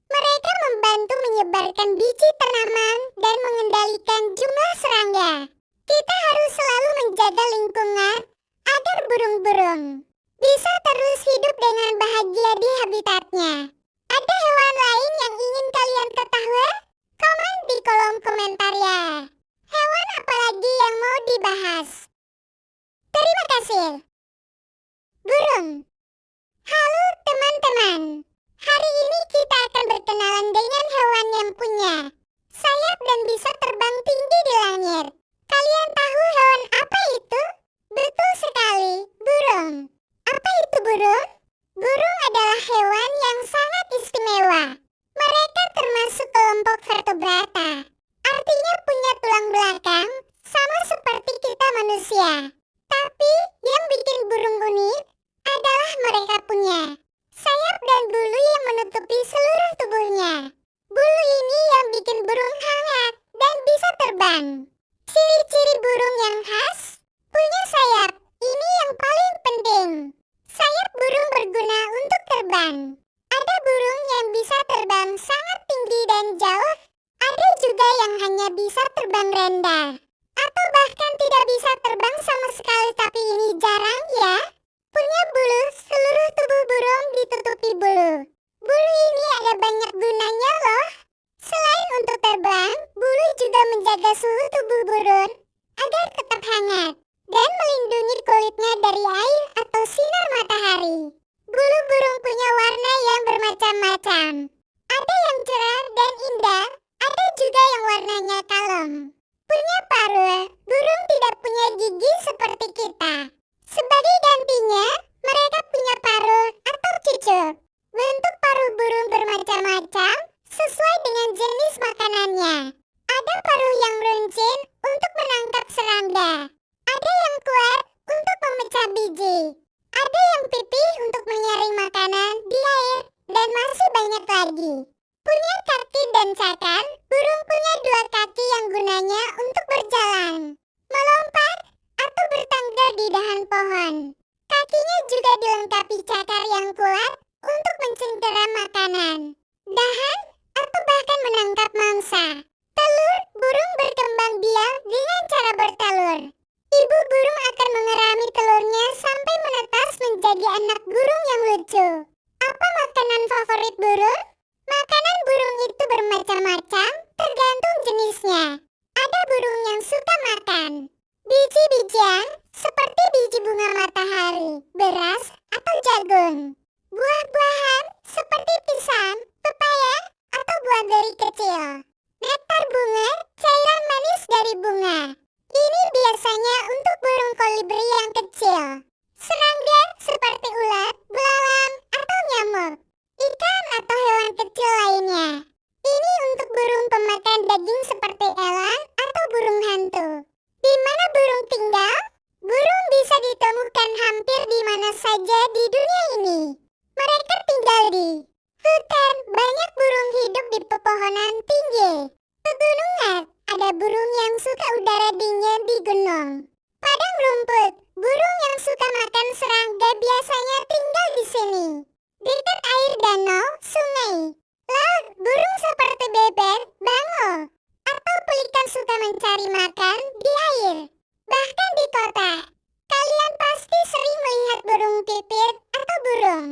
Mereka membantu menyebarkan biji tanaman dan mengendalikan jumlah serangga. Kita harus selalu menjaga lingkungan agar burung-burung bisa terus hidup dengan bahagia di habitatnya. Ada hewan lain yang ingin kalian ketahui? Komen di kolom komentar ya. Hewan apa lagi yang mau dibahas? Terima kasih. Burung. Halo teman-teman. Hari ini kita akan berkenalan dengan hewan yang punya sayap dan bisa terbang tinggi di langit. Kalian tahu hewan apa itu? Betul sekali, burung. Apa itu burung? Burung adalah hewan yang sangat istimewa. Mereka termasuk kelompok vertebrata. Artinya punya tulang belakang, sama seperti kita manusia. Tapi yang bikin burung unik adalah mereka punya sayap dan bulu yang menutupi seluruh tubuhnya. Bulu ini yang bikin burung hangat dan bisa terbang. Ciri-ciri burung yang khas, punya sayap, ini yang paling penting. Sayap burung berguna untuk terbang. Ada burung yang bisa terbang sangat tinggi dan jauh. Ada juga yang hanya bisa terbang rendah, atau bahkan tidak bisa terbang sama sekali, tapi ini jarang ya. Punya bulu, seluruh tubuh burung ditutupi bulu. Bulu ini ada banyak gunanya loh. Selain untuk terbang, bulu juga menjaga suhu tubuh burung agar tetap hangat dan melindungi kulitnya dari air atau sinar matahari. Bulu burung punya warna yang bermacam-macam. Ada yang cerah dan indah, ada juga yang warnanya kalem. Punya paruh, burung tidak punya gigi seperti kita. Sebagai gantinya, mereka punya paruh atau cucuk. Bentuk paruh burung bermacam-macam sesuai dengan jenis makanannya. Ada paruh yang runcing untuk menangkap serangga. Ada yang kuat untuk memecah biji. Ada yang pipih untuk menyaring makanan di air, dan masih banyak lagi. Punya kaki dan cakar, burung punya dua kaki yang gunanya untuk berjalan, melompat, atau bertangga di dahan pohon. Kakinya juga dilengkapi cakar yang kuat untuk mencengkera makanan, dahan, atau bahkan menangkap mangsa. Telur, burung berkembang biak dengan cara bertelur. Ibu burung akan mengerami telurnya sampai menetas menjadi anak burung yang lucu. Apa makanan favorit burung? Makanan burung itu bermacam-macam, tergantung jenisnya. Ada burung yang suka makan biji-bijian seperti biji bunga matahari, beras, atau jagung. Buah-buahan seperti pisang, pepaya, atau buah beri kecil. Nektar bunga, cairan manis dari bunga. Ini biasanya untuk burung kolibri yang kecil. Serangga seperti ulat, belalang, atau nyamuk. Ikan atau hewan kecil lainnya. Ini untuk burung pemakan daging seperti elang atau burung hantu. Di mana burung tinggal? Burung bisa ditemukan hampir di mana saja di dunia ini. Mereka tinggal di hutan, banyak burung hidup di pepohonan tinggi. Pegunungan, ada burung yang suka udara dingin di gunung. Padang rumput, burung yang suka makan serangga biasanya tinggal di sini. Dekat air danau, sungai. Laut, burung seperti bebek, bangau, atau pelikan suka mencari makan di air. Bahkan di kota, kalian pasti sering melihat burung pipit atau burung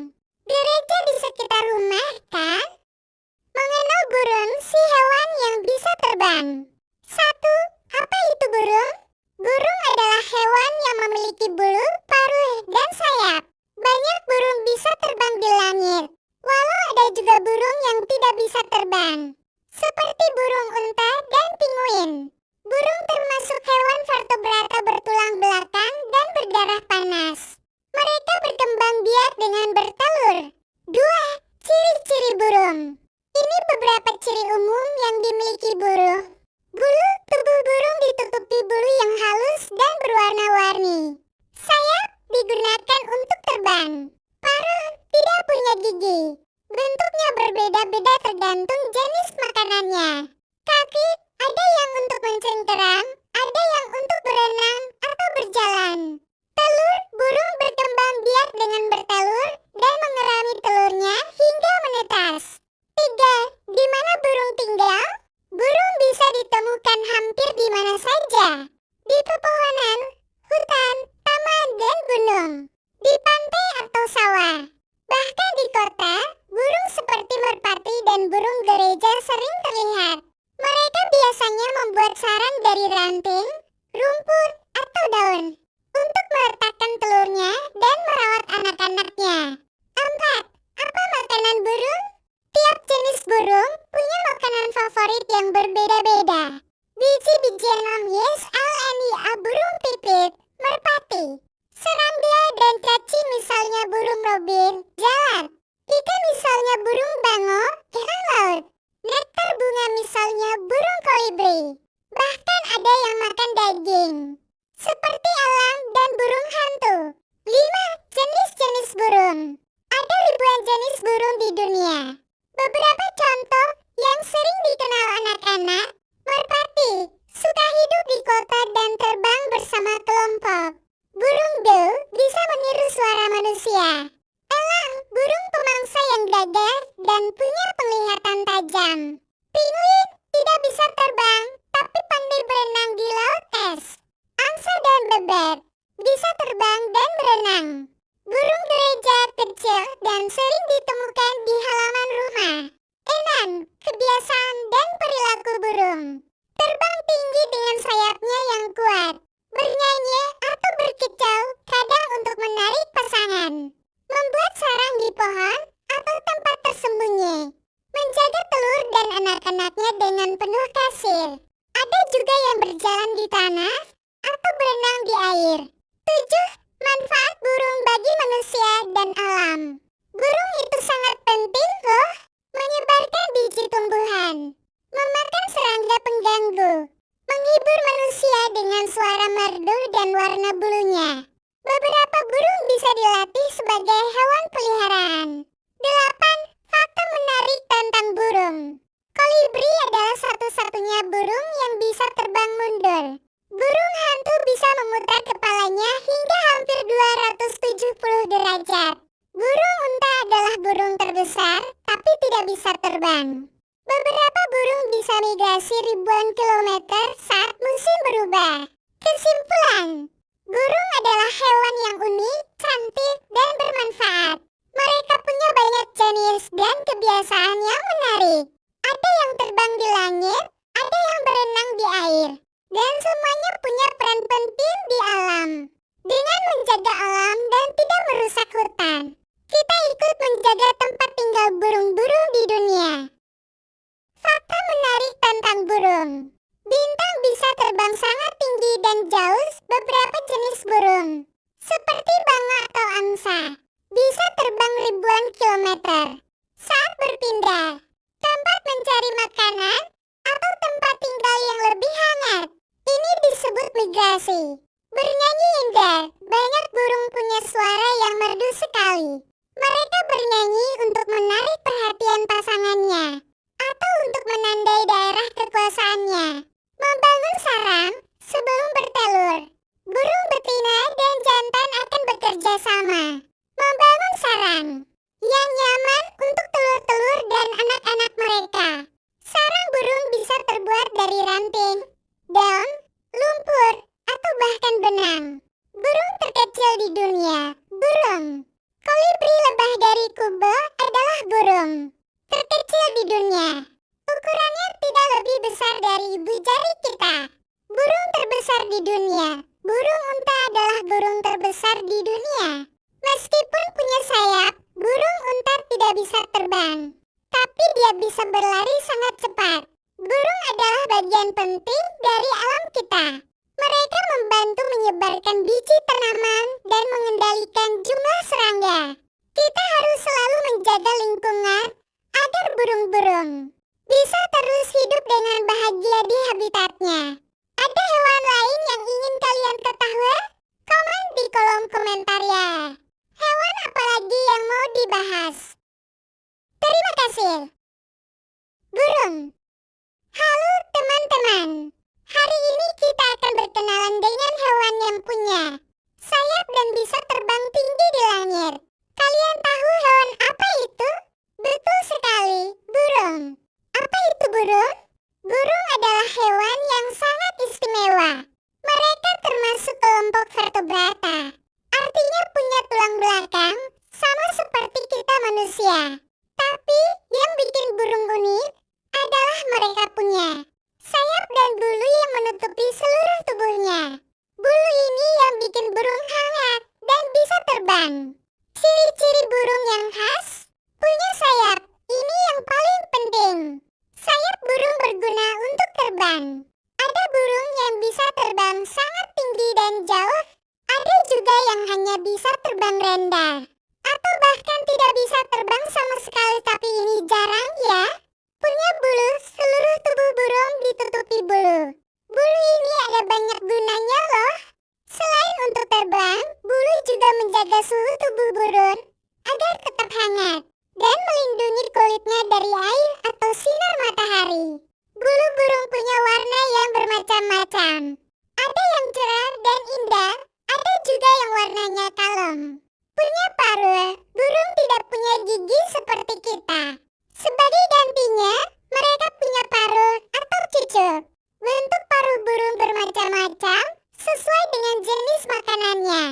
gereja di sekitar rumah, kan? Mengenal burung, si hewan yang bisa terbang. 1. Apa itu burung? Burung adalah hewan yang memiliki bulu, paruh, dan sayap. Banyak burung bisa terbang di langit, walau ada juga burung yang tidak bisa terbang, seperti burung unta dan pinguin. Burung termasuk hewan vertebrata bertulang belakang dan berdarah panas. Mereka berkembang biak dengan bertelur. 2. Ciri-ciri burung. Ini beberapa ciri umum yang dimiliki burung. Bulu tubuh burung ditutupi bulu yang halus dan berwarna-warni. Sayap digunakan untuk terbang. Paruh tidak punya gigi. Bentuknya berbeda-beda tergantung jenis makanannya. Kaki ada yang untuk mencengkeram, ada yang untuk berenang atau berjalan. Telur burung berkembang biak dengan bertelur dan mengerami telurnya hingga menetas. 3. Di mana burung tinggal? Burung bisa ditemukan hampir di mana saja. Di pepohonan, hutan, taman, dan gunung. Di pantai atau sawah. Bahkan di kota, burung seperti merpati dan burung gereja sering terlihat. Mereka biasanya membuat sarang dari ranting, rumput, atau daun untuk meletakkan telurnya dan merawat anak-anaknya. 4. Apa makanan burung? Tiap jenis burung punya makanan favorit yang berbeda-beda. Biji-bijian lamies alenia burung pipit, merpati. Serangga dan caci misalnya burung robin, jalat. Ikan misalnya burung bango, ikan laut. Nektar bunga misalnya burung kolibri. Bahkan ada yang makan daging. Seperti elang dan burung hantu. 5. Jenis-jenis burung. Ada ribuan jenis burung di dunia. Beberapa contoh yang sering dikenal anak-anak. Merpati, suka hidup di kota dan terbang bersama kelompok. Burung beo bisa meniru suara manusia. Elang, burung pemangsa yang gagah dan punya penglihatan tajam. Pinguin tidak bisa terbang, tapi pandai berenang di laut es. Angsa dan bebek bisa terbang dan berenang. Burung gereja kecil dan sering ditemukan di halaman rumah. 6. Kebiasaan dan perilaku burung. Terbang tinggi dengan sayapnya yang kuat. Bernyanyi atau berkicau kadang untuk menarik pasangan. Membuat sarang di pohon atau tempat tersembunyi. Menjaga telur dan anak-anaknya dengan penuh kasih. Ada juga yang berjalan di tanah atau berenang di air. 7. Manfaat burung bagi manusia dan alam. Burung itu sangat penting loh. Menyebarkan biji tumbuhan. Memakan serangga pengganggu. Menghibur manusia dengan suara merdu dan warna bulunya. Beberapa burung bisa dilatih sebagai hewan peliharaan. 8. Fakta menarik tentang burung. Kolibri adalah satu-satunya burung yang bisa terbang mundur. Burung hantu bisa memutar kepalanya hingga hampir 270 derajat. Burung unta adalah burung terbesar, tapi tidak bisa terbang. Beberapa burung bisa migrasi ribuan kilometer saat musim berubah. Kesimpulan, burung adalah hewan yang unik, cantik, dan bermanfaat. Mereka punya banyak jenis dan kebiasaan yang menarik. Ada yang terbang di langit, ada yang berenang di air, dan semuanya punya peran penting di alam. Dengan menjaga alam dan tidak merusak hutan, kita ikut menjaga tempat tinggal burung-burung di dunia. Fakta menarik tentang burung. Bintang bisa terbang sangat tinggi dan jauh. Beberapa jenis burung, seperti banga atau angsa, bisa terbang ribuan kilometer. Saat berpindah, tempat mencari makanan, atau tempat tinggal yang lebih hangat, ini disebut migrasi. Bernyanyi indah, banyak burung punya suara yang merdu sekali. Mereka bernyanyi untuk menarik perhatian pasangannya, atau untuk menandai daerah kekuasaannya. Membangun sarang sebelum bertelur. Burung betina dan jantan akan bekerja sama. Membangun sarang yang nyaman untuk telur-telur dan anak-anak mereka. Sarang burung bisa terbuat dari ranting, daun, lumpur, atau bahkan benang. Burung terkecil di dunia, burung. Kolibri lebah dari Kubo adalah burung terkecil di dunia. Ukurannya tidak lebih besar dari ibu jari kita. Burung terbesar di dunia. Burung unta adalah burung terbesar di dunia. Meskipun punya sayap, burung unta tidak bisa terbang. Tapi dia bisa berlari sangat cepat. Burung adalah bagian penting dari alam kita. Mereka membantu menyebarkan biji tanaman dan mengendalikan jumlah serangga. Kita harus selalu menjaga lingkungan agar burung-burung bisa terus hidup dengan bahagia di habitatnya. Ada hewan lain yang ingin kalian ketahui? Komen di kolom komentar ya. Hewan apa lagi yang mau dibahas? Terima kasih. Burung. Halo teman-teman. Hari ini kita akan berkenalan dengan hewan yang punya sayap dan bisa terbang tinggi di langit. Kalian tahu hewan apa itu? Betul sekali, burung. Apa itu burung? Burung adalah hewan yang sangat istimewa. Mereka termasuk kelompok vertebrata. Artinya punya tulang belakang, sama seperti kita manusia. Tapi yang bikin burung unik adalah mereka punya sayap dan bulu yang menutupi seluruh tubuhnya. Bulu ini yang bikin burung hangat dan bisa terbang. Ciri-ciri burung yang khas, punya sayap, ini yang paling penting. Sayap burung berguna untuk terbang. Ada burung yang bisa terbang sangat tinggi dan jauh, ada juga yang hanya bisa terbang rendah, atau bahkan tidak bisa terbang sama sekali, tapi ini jarang ya. Punya bulu, seluruh tubuh burung ditutupi bulu. Bulu ini ada banyak gunanya loh. Selain untuk terbang, bulu juga menjaga suhu tubuh burung agar tetap hangat dan melindungi kulitnya dari air atau sinar matahari. Bulu burung punya warna yang bermacam-macam. Ada yang cerah dan indah, ada juga yang warnanya kalem. Punya paruh, burung tidak punya gigi seperti kita. Sebagai gantinya, mereka punya paruh atau cucuk. Bentuk paruh burung bermacam-macam sesuai dengan jenis makanannya.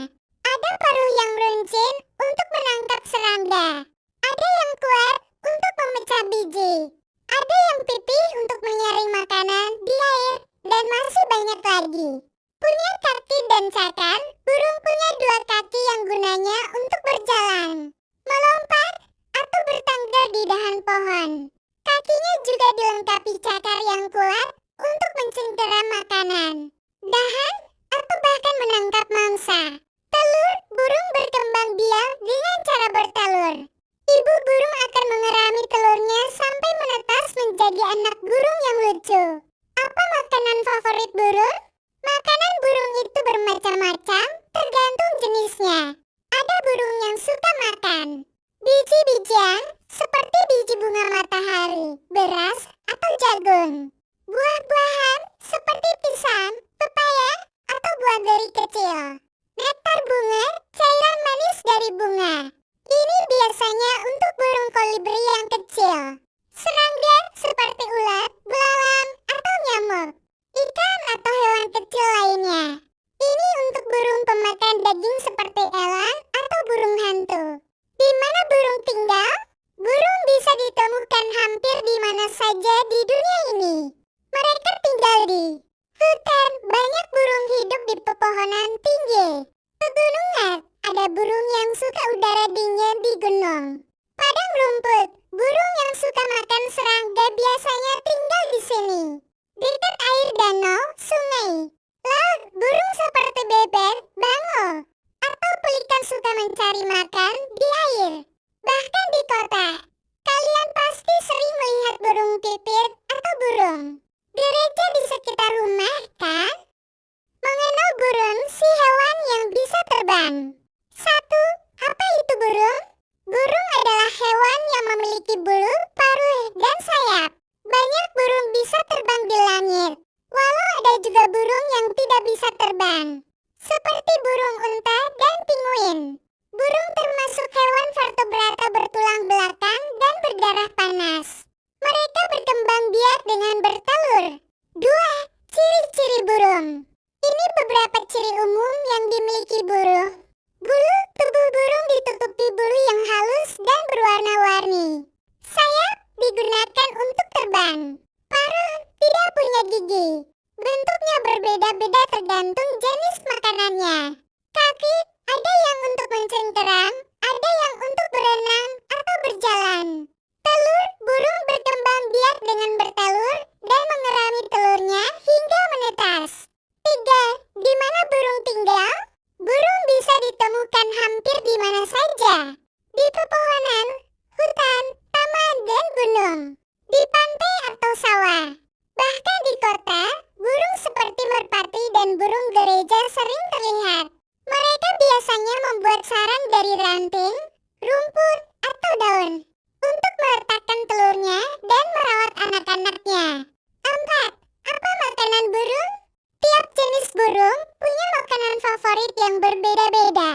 Ada paruh yang runcing untuk menangkap serangga. Ada yang kuat untuk memecah biji. Ada yang pipih untuk menyaring makanan di air, dan masih banyak lagi. Punya kaki dan cakar, burung punya dua kaki yang gunanya untuk berjalan, melompat, atau bertangga di dahan pohon. Kakinya juga dilengkapi cakar yang kuat untuk mencengkera makanan, dahan, atau bahkan menangkap mangsa. Telur, burung berkembang biak dengan cara bertelur. Ibu burung akan mengerami telurnya sampai menetas menjadi anak burung yang lucu. Apa makanan favorit burung? Makanan burung itu bermacam-macam, tergantung jenisnya. Ada burung yang suka makan biji-bijian seperti biji bunga matahari, beras, atau jagung. Buah-buahan seperti pisang, pepaya, atau buah beri kecil. Nektar bunga, cairan manis dari bunga. Ini biasanya untuk burung kolibri yang kecil. Serangga seperti ulat, belalang, atau nyamuk. Ikan atau hewan kecil lainnya. Ini untuk burung pemakan daging seperti elang atau burung hantu. Di mana burung tinggal? Burung bisa ditemukan hampir di mana saja di dunia ini. Mereka tinggal di hutan, banyak burung hidup di pepohonan tinggi. Pegunungan, ada burung yang suka udara dingin di gunung. Padang rumput, burung yang suka makan serangga biasanya tinggal di sini. Dekat air danau, sungai. Laut, burung seperti bebek, bangau, atau pelikan suka mencari makan di air. Bahkan di kota, kalian pasti sering melihat burung pipit atau burung gereja di sekitar rumah, kan? Mengenal burung, si hewan yang bisa terbang. 1. Apa itu burung? Burung adalah hewan yang memiliki bulu, paruh, dan sayap. Banyak burung bisa terbang di langit, walau ada juga burung yang tidak bisa terbang, seperti burung unta dan pinguin. Burung termasuk hewan vertebrata bertulang belakang dan berdarah panas. Mereka berkembang biak dengan bertelur. 2. Ciri-ciri burung. Ini beberapa ciri umum yang dimiliki burung. Bulu tubuh burung ditutupi bulu yang halus dan berwarna-warni. Sayap digunakan untuk terbang. Paruh tidak punya gigi. Bentuknya berbeda-beda tergantung jenis makanannya. Kaki ada yang untuk mencengkeram, ada yang untuk berenang atau berjalan. Telur, burung berkembang biak dengan bertelur dan mengerami telurnya hingga menetas. 3. Di mana burung tinggal? Burung bisa ditemukan hampir di mana saja. Di pepohonan, hutan, taman, dan gunung, di pantai atau sawah. Bahkan di kota, burung seperti merpati dan burung gereja sering terlihat. Mereka biasanya membuat sarang dari ranting, rumput, atau daun untuk meletakkan telurnya dan merawat anak-anaknya. 4. Apa makanan burung? Tiap jenis burung punya makanan favorit yang berbeda-beda.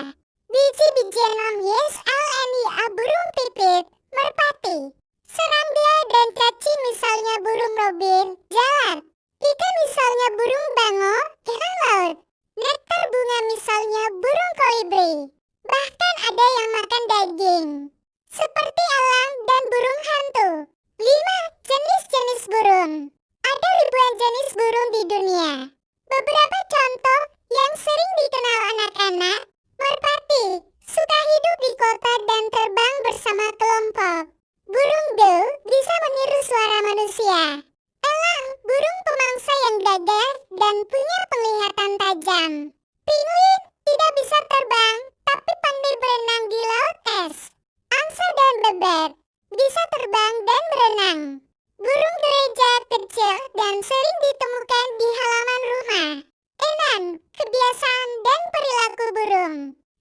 Biji-bijian lamies alenia burung pipit, merpati, serangga dan caci misalnya burung robin, jalat, ikan misalnya burung bango, ikan laut, nektar bunga misalnya burung kolibri. Bahkan ada yang makan daging, seperti elang dan burung hantu. 5. Jenis-jenis burung. Ada ribuan jenis burung di dunia. Beberapa contoh yang sering dikenal anak-anak, merpati, suka hidup di kota dan terbang bersama kelompok. Burung beo bisa meniru suara manusia. Elang, burung pemangsa yang gagah dan punya penglihatan tajam. Pinguin tidak bisa terbang, tapi pandai berenang di laut es. Angsa dan bebek bisa terbang dan berenang. Burung gereja kecil dan sering ditemukan di halaman rumah. 6. Kebiasaan dan perilaku burung.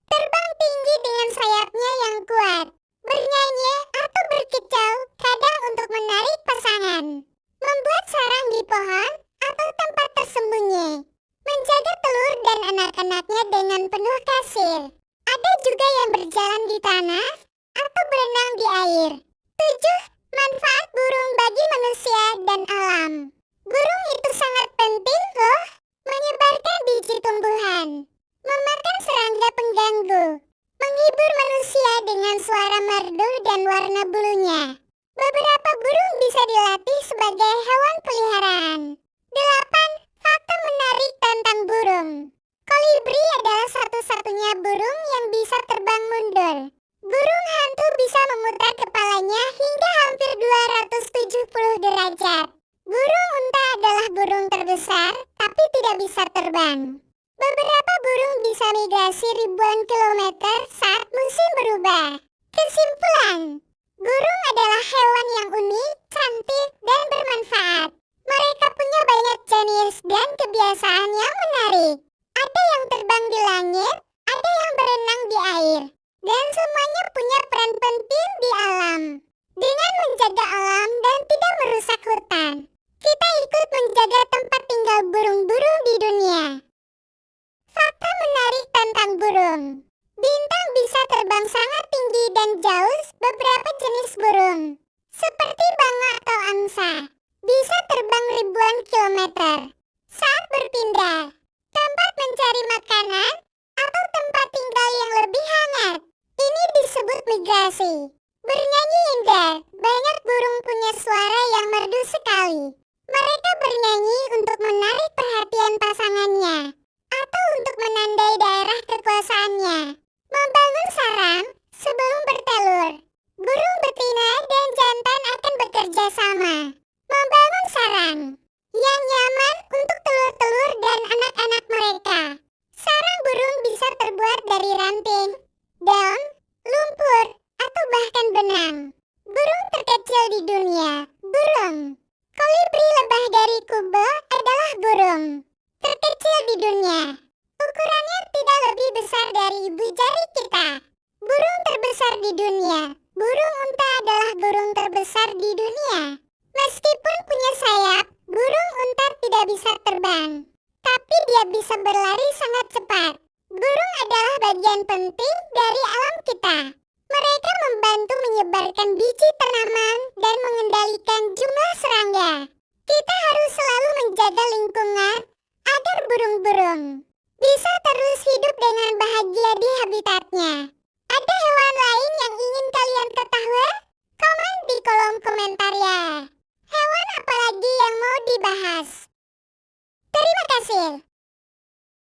Terbang tinggi dengan sayapnya yang kuat. Bernyanyi atau berkicau kadang untuk menarik pasangan. Membuat sarang di pohon atau tempat tersembunyi. Menjaga telur dan anak-anaknya dengan penuh kasih. Ada juga yang berjalan di tanah atau berenang di air. 7. Manfaat burung bagi manusia dan alam. Burung itu sangat penting loh. Menyebarkan biji tumbuhan, memakan serangga pengganggu, menghibur manusia dengan suara merdu dan warna bulunya. Beberapa burung bisa dilatih sebagai hewan peliharaan. 8. Fakta menarik tentang burung. Kolibri adalah satu-satunya burung yang bisa terbang mundur. Burung hantu bisa memutar kepalanya hingga hampir 270 derajat. Burung unta adalah burung terbesar, tapi tidak bisa terbang. Beberapa burung bisa migrasi ribuan kilometer saat musim berubah. Kesimpulan, burung adalah hewan yang unik, cantik, dan bermanfaat. Mereka punya banyak jenis dan kebiasaan yang menarik. Ada yang terbang di langit, ada yang berenang di air, dan semuanya punya peran penting di alam. Dengan menjaga alam dan tidak merusak hutan, kita ikut menjaga tempat tinggal burung-burung di dunia. Fakta menarik tentang burung. Bintang bisa terbang sangat tinggi dan jauh. Beberapa jenis burung, seperti banga atau angsa, bisa terbang ribuan kilometer. Saat berpindah, tempat mencari makanan, atau tempat tinggal yang lebih hangat, ini disebut migrasi. Bernyanyi indah, banyak burung punya suara yang merdu sekali. Mereka bernyanyi untuk menarik perhatian pasangannya, atau untuk menandai daerah kekuasaannya. Membangun sarang sebelum bertelur. Burung betina dan jantan akan bekerja sama. Membangun sarang yang nyaman untuk telur-telur dan anak-anak mereka. Sarang burung bisa terbuat dari ranting, daun, lumpur, atau bahkan benang. Burung terkecil di dunia, burung kolibri lebah dari Kubo adalah burung terkecil di dunia. Ukurannya tidak lebih besar dari ibu jari kita. Burung terbesar di dunia, burung unta adalah burung terbesar di dunia. Meskipun punya sayap, burung unta tidak bisa terbang, tapi dia bisa berlari sangat cepat. Burung adalah bagian penting dari alam kita. Mereka membantu menyebarkan biji tanaman dan mengendalikan jumlah serangga. Kita harus selalu menjaga lingkungan agar burung-burung bisa terus hidup dengan bahagia di habitatnya. Ada hewan lain yang ingin kalian ketahui? Komen di kolom komentar ya. Hewan apa lagi yang mau dibahas? Terima kasih.